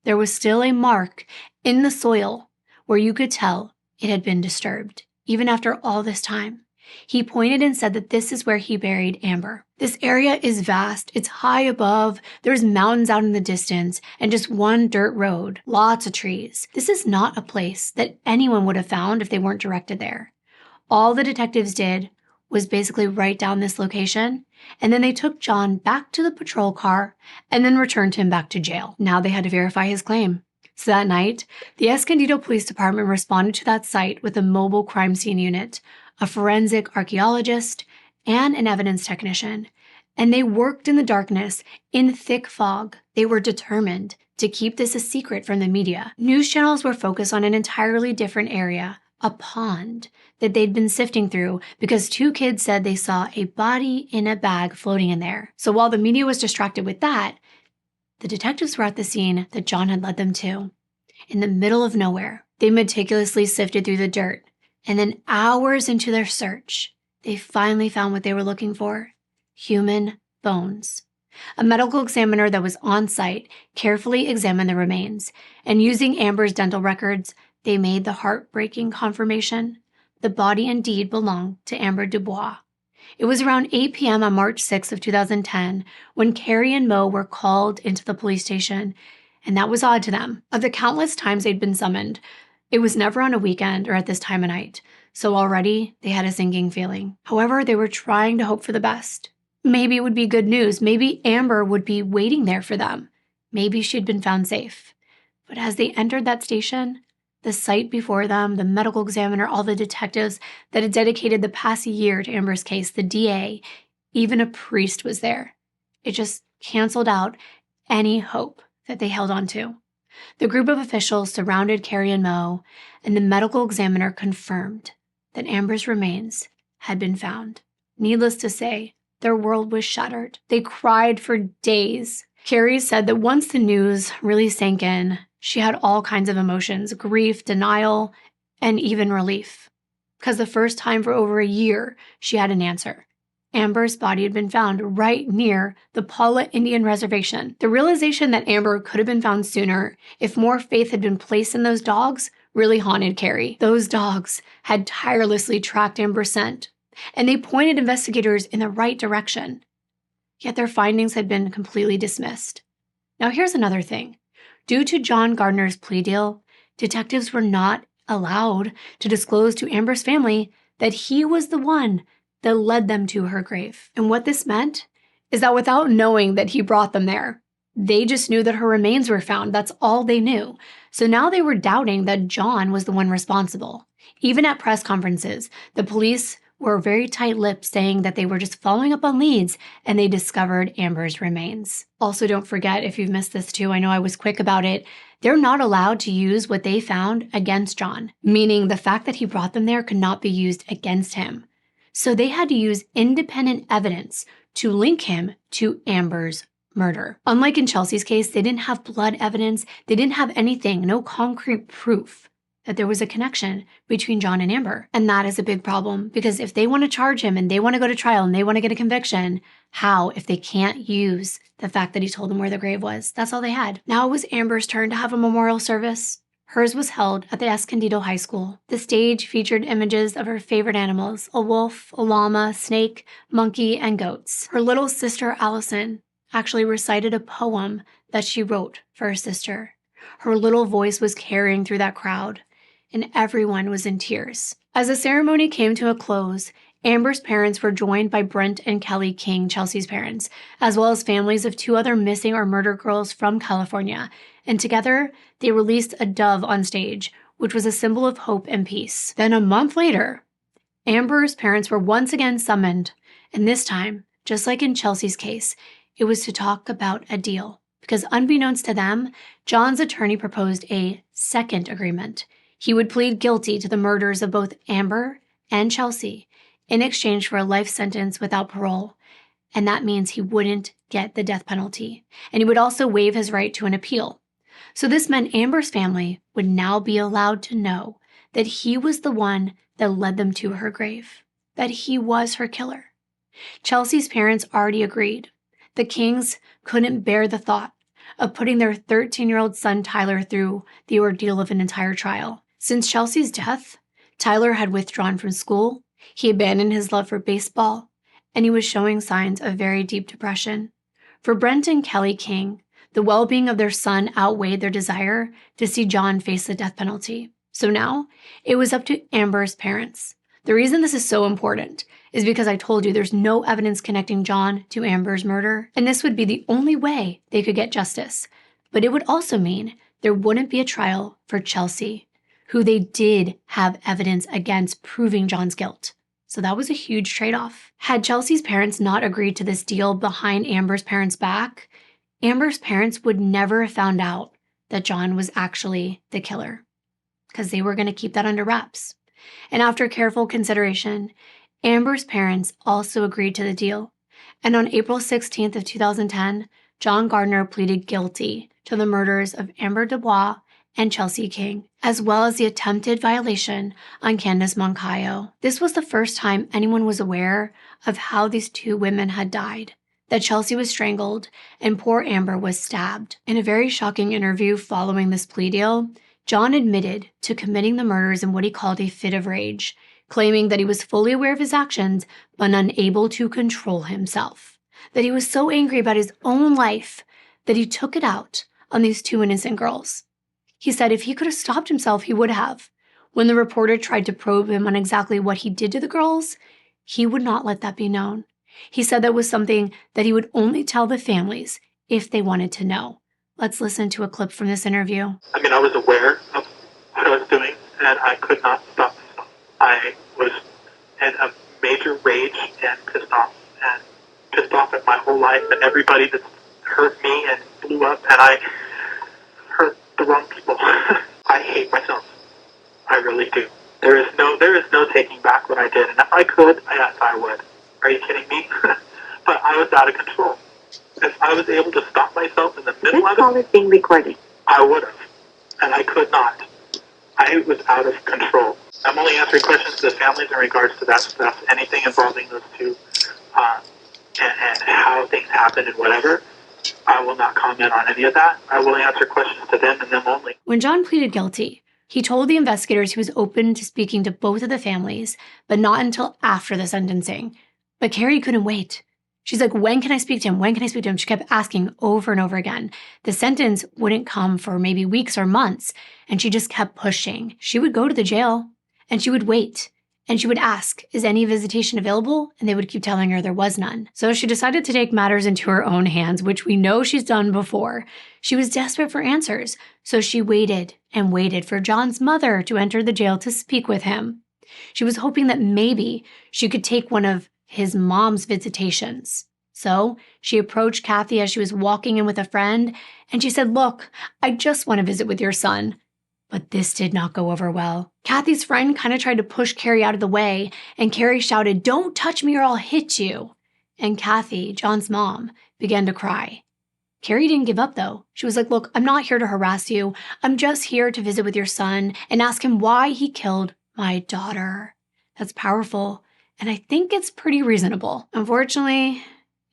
there was still a mark in the soil where you could tell it had been disturbed, even after all this time. He pointed and said that this is where he buried Amber. This area is vast, it's high above, there's mountains out in the distance, and just one dirt road, lots of trees. This is not a place that anyone would have found if they weren't directed there. All the detectives did was basically write down this location, and then they took John back to the patrol car and then returned him back to jail. Now they had to verify his claim. So that night, the Escondido Police Department responded to that site with a mobile crime scene unit, a forensic archaeologist, and an evidence technician. And they worked in the darkness, in thick fog. They were determined to keep this a secret from the media. News channels were focused on an entirely different area, a pond that they'd been sifting through because two kids said they saw a body in a bag floating in there. So while the media was distracted with that, the detectives were at the scene that John had led them to. In the middle of nowhere, they meticulously sifted through the dirt. And then hours into their search, they finally found what they were looking for: human bones. A medical examiner that was on site carefully examined the remains, and using Amber's dental records, they made the heartbreaking confirmation: the body indeed belonged to Amber Dubois. It was around 8 p.m. on March 6th of 2010 when Carrie and Mo were called into the police station, and that was odd to them. Of the countless times they'd been summoned, it was never on a weekend or at this time of night, so already they had a sinking feeling. However, they were trying to hope for the best. Maybe it would be good news. Maybe Amber would be waiting there for them. Maybe she'd been found safe. But as they entered that station, the site before them, the medical examiner, all the detectives that had dedicated the past year to Amber's case, the DA, even a priest was there. It just canceled out any hope that they held on to. The group of officials surrounded Carrie and Mo, and the medical examiner confirmed that Amber's remains had been found. Needless to say, their world was shattered. They cried for days. Carrie said that once the news really sank in, she had all kinds of emotions: grief, denial, and even relief. Because the first time for over a year, she had an answer. Amber's body had been found right near the Paula Indian Reservation. The realization that Amber could have been found sooner if more faith had been placed in those dogs really haunted Carrie. Those dogs had tirelessly tracked Amber's scent, and they pointed investigators in the right direction. Yet their findings had been completely dismissed. Now here's another thing. Due to John Gardner's plea deal, detectives were not allowed to disclose to Amber's family that he was the one that led them to her grave. And what this meant is that without knowing that he brought them there, they just knew that her remains were found. That's all they knew. So now they were doubting that John was the one responsible. Even at press conferences, the police were very tight-lipped, saying that they were just following up on leads and they discovered Amber's remains. Also, don't forget, if you've missed this too, I know I was quick about it, they're not allowed to use what they found against John, meaning the fact that he brought them there could not be used against him. So they had to use independent evidence to link him to Amber's murder. Unlike in Chelsea's case, they didn't have blood evidence, they didn't have anything, no concrete proof that there was a connection between John and Amber. And that is a big problem, because if they want to charge him and they want to go to trial and they want to get a conviction, how if they can't use the fact that he told them where the grave was? That's all they had. Now it was Amber's turn to have a memorial service. Hers was held at the Escondido High School. The stage featured images of her favorite animals, a wolf, a llama, snake, monkey, and goats. Her little sister, Allison, actually recited a poem that she wrote for her sister. Her little voice was carrying through that crowd, and everyone was in tears. As the ceremony came to a close, Amber's parents were joined by Brent and Kelly King, Chelsea's parents, as well as families of 2 other missing or murdered girls from California, and together they released a dove on stage, which was a symbol of hope and peace. Then a month later, Amber's parents were once again summoned, and this time, just like in Chelsea's case, it was to talk about a deal. Because unbeknownst to them, John's attorney proposed a second agreement. He would plead guilty to the murders of both Amber and Chelsea in exchange for a life sentence without parole, and that means he wouldn't get the death penalty, and he would also waive his right to an appeal. So this meant Amber's family would now be allowed to know that he was the one that led them to her grave, that he was her killer. Chelsea's parents already agreed. The Kings couldn't bear the thought of putting their 13-year-old son Tyler through the ordeal of an entire trial. Since Chelsea's death, Tyler had withdrawn from school, he abandoned his love for baseball, and he was showing signs of very deep depression. For Brent and Kelly King, the well-being of their son outweighed their desire to see John face the death penalty. So now, it was up to Amber's parents. The reason this is so important is because I told you there's no evidence connecting John to Amber's murder, and this would be the only way they could get justice. But it would also mean there wouldn't be a trial for Chelsea, who they did have evidence against proving John's guilt. So that was a huge trade-off. Had Chelsea's parents not agreed to this deal behind Amber's parents' back, Amber's parents would never have found out that John was actually the killer, because they were going to keep that under wraps. And after careful consideration, Amber's parents also agreed to the deal. And on April 16th of 2010, John Gardner pleaded guilty to the murders of Amber Dubois and Chelsea King, as well as the attempted violation on Candace Moncayo. This was the first time anyone was aware of how these 2 women had died, that Chelsea was strangled and poor Amber was stabbed. In a very shocking interview following this plea deal, John admitted to committing the murders in what he called a fit of rage, claiming that he was fully aware of his actions but unable to control himself, that he was so angry about his own life that he took it out on these 2 innocent girls. He said if he could have stopped himself, he would have. When the reporter tried to probe him on exactly what he did to the girls, he would not let that be known. He said that was something that he would only tell the families if they wanted to know. Let's listen to a clip from this interview. I was aware of what I was doing, and I could not stop myself. I was in a major rage and pissed off at my whole life and everybody that hurt me and blew up, and I hurt the wrong people. I hate myself. I really do. There is no taking back what I did, and if I could, yes, I would. Are you kidding me? But I was out of control. If I was able to stop myself in the middle of it, this call is being recorded. I would have, and I could not. I was out of control. I'm only answering questions to the families in regards to that stuff, anything involving those 2, and how things happened and whatever. I will not comment on any of that. I will answer questions to them and them only. When John pleaded guilty, he told the investigators he was open to speaking to both of the families, but not until after the sentencing. But Carrie couldn't wait. She's like, when can I speak to him? When can I speak to him? She kept asking over and over again. The sentence wouldn't come for maybe weeks or months, and she just kept pushing. She would go to the jail, and she would wait, and she would ask, is any visitation available? And they would keep telling her there was none. So she decided to take matters into her own hands, which we know she's done before. She was desperate for answers, so she waited and waited for John's mother to enter the jail to speak with him. She was hoping that maybe she could take one of his mom's visitations. So she approached Kathy as she was walking in with a friend, and she said, look, I just want to visit with your son. But this did not go over well. Kathy's friend kind of tried to push Carrie out of the way, and Carrie shouted, don't touch me or I'll hit you. And Kathy, John's mom, began to cry. Carrie didn't give up, though. She was like, look, I'm not here to harass you. I'm just here to visit with your son and ask him why he killed my daughter. That's powerful, and I think it's pretty reasonable. Unfortunately,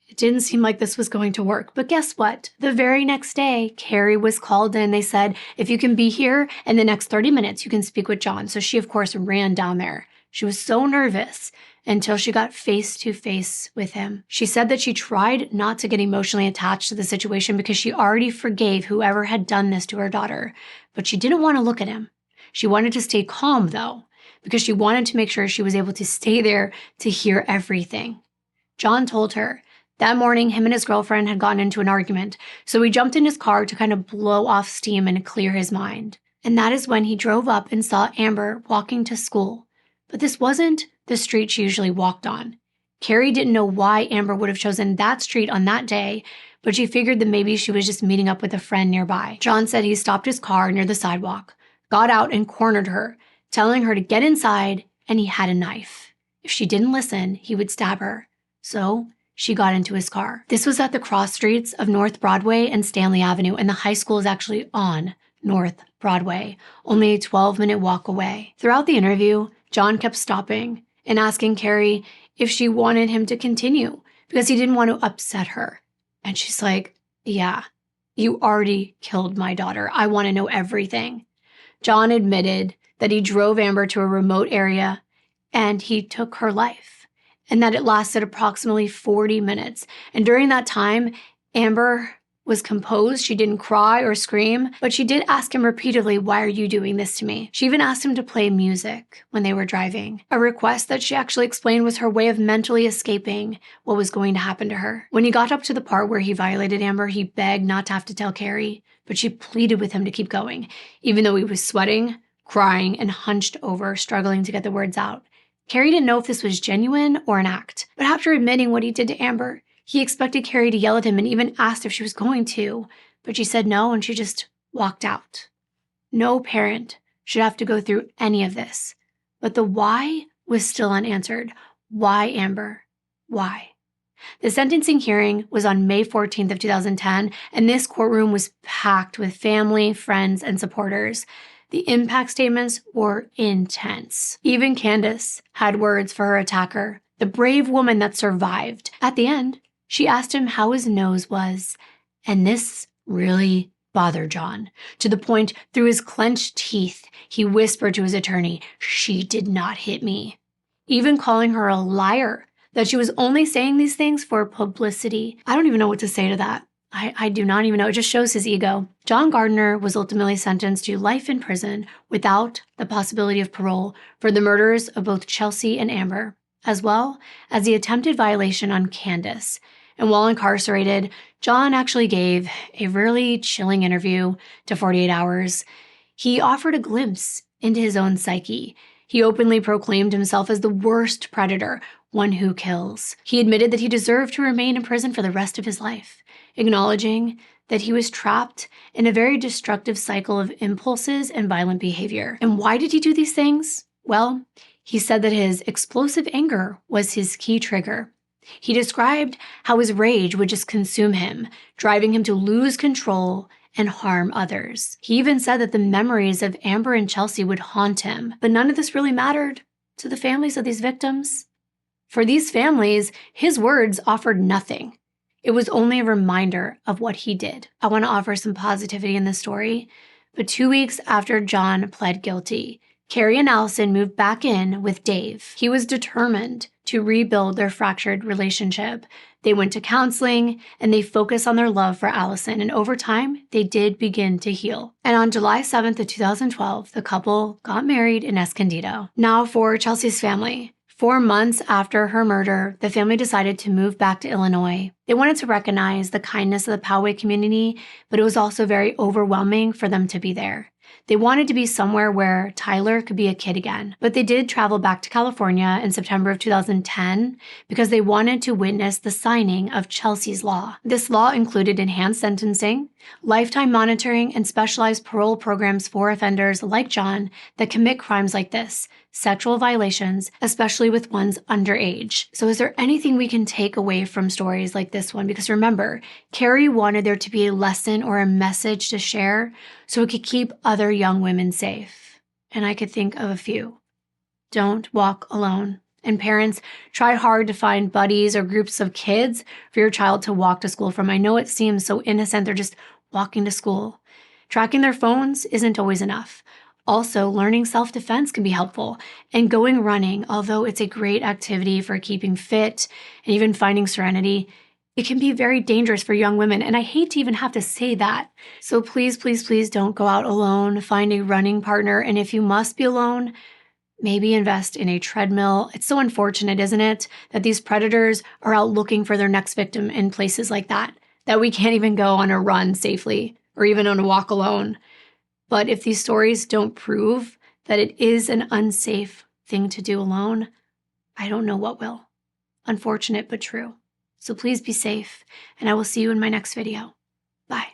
it didn't seem like this was going to work. But guess what? The very next day, Carrie was called in. They said, if you can be here in the next 30 minutes, you can speak with John. So she, of course, ran down there. She was so nervous until she got face to face with him. She said that she tried not to get emotionally attached to the situation because she already forgave whoever had done this to her daughter, but she didn't want to look at him. She wanted to stay calm, though, because she wanted to make sure she was able to stay there to hear everything. John told her that morning him and his girlfriend had gotten into an argument, so he jumped in his car to kind of blow off steam and clear his mind. And that is when he drove up and saw Amber walking to school. But this wasn't the street she usually walked on. Carrie didn't know why Amber would have chosen that street on that day, but she figured that maybe she was just meeting up with a friend nearby. John said he stopped his car near the sidewalk, got out and cornered her, telling her to get inside, and he had a knife. If she didn't listen, he would stab her. So she got into his car. This was at the cross streets of North Broadway and Stanley Avenue, and the high school is actually on North Broadway, only a 12-minute walk away. Throughout the interview, John kept stopping and asking Carrie if she wanted him to continue because he didn't want to upset her. And she's like, yeah, you already killed my daughter. I want to know everything. John admitted that he drove Amber to a remote area and he took her life, and that it lasted approximately 40 minutes. And during that time, Amber was composed. She didn't cry or scream, but she did ask him repeatedly, why are you doing this to me? She even asked him to play music when they were driving, a request that she actually explained was her way of mentally escaping what was going to happen to her. When he got up to the part where he violated Amber, he begged not to have to tell Carrie, but she pleaded with him to keep going, even though he was sweating, crying, and hunched over, struggling to get the words out. Carrie didn't know if this was genuine or an act, but after admitting what he did to Amber, he expected Carrie to yell at him and even asked if she was going to, but she said no and she just walked out. No parent should have to go through any of this, but the why was still unanswered. Why, Amber? Why? The sentencing hearing was on May 14th of 2010, and this courtroom was packed with family, friends, and supporters. The impact statements were intense. Even Candace had words for her attacker, the brave woman that survived. At the end, she asked him how his nose was, and this really bothered John, to the point through his clenched teeth, he whispered to his attorney, she did not hit me, even calling her a liar, that she was only saying these things for publicity. I don't even know what to say to that. I do not even know. It just shows his ego. John Gardner was ultimately sentenced to life in prison without the possibility of parole for the murders of both Chelsea and Amber, as well as the attempted violation on Candace. And while incarcerated, John actually gave a really chilling interview to 48 Hours. He offered a glimpse into his own psyche. He openly proclaimed himself as the worst predator, one who kills. He admitted that he deserved to remain in prison for the rest of his life, acknowledging that he was trapped in a very destructive cycle of impulses and violent behavior. And why did he do these things? Well, he said that his explosive anger was his key trigger. He described how his rage would just consume him, driving him to lose control and harm others. He even said that the memories of Amber and Chelsea would haunt him, but none of this really mattered to the families of these victims. For these families, his words offered nothing. It was only a reminder of what he did. I want to offer some positivity in this story, but 2 weeks after John pled guilty, Carrie and Allison moved back in with Dave. He was determined to rebuild their fractured relationship. They went to counseling and they focused on their love for Allison, and over time, they did begin to heal. And on July 7th of 2012, the couple got married in Escondido. Now for Chelsea's family. 4 months after her murder, the family decided to move back to Illinois. They wanted to recognize the kindness of the Poway community, but it was also very overwhelming for them to be there. They wanted to be somewhere where Tyler could be a kid again, but they did travel back to California in September of 2010 because they wanted to witness the signing of Chelsea's law. This law included enhanced sentencing, lifetime monitoring, and specialized parole programs for offenders like John that commit crimes like this, sexual violations, especially with ones underage. So is there anything we can take away from stories like this one? Because remember, Carrie wanted there to be a lesson or a message to share so it could keep other young women safe. And I could think of a few. Don't walk alone. And parents, try hard to find buddies or groups of kids for your child to walk to school from. I know it seems so innocent. They're just walking to school. Tracking their phones isn't always enough. Also, learning self-defense can be helpful. And going running, although it's a great activity for keeping fit and even finding serenity, it can be very dangerous for young women. And I hate to even have to say that. So please, please, please don't go out alone. Find a running partner. And if you must be alone, maybe invest in a treadmill. It's so unfortunate, isn't it, that these predators are out looking for their next victim in places like that we can't even go on a run safely or even on a walk alone. But if these stories don't prove that it is an unsafe thing to do alone, I don't know what will. Unfortunate, but true. So please be safe, and I will see you in my next video. Bye.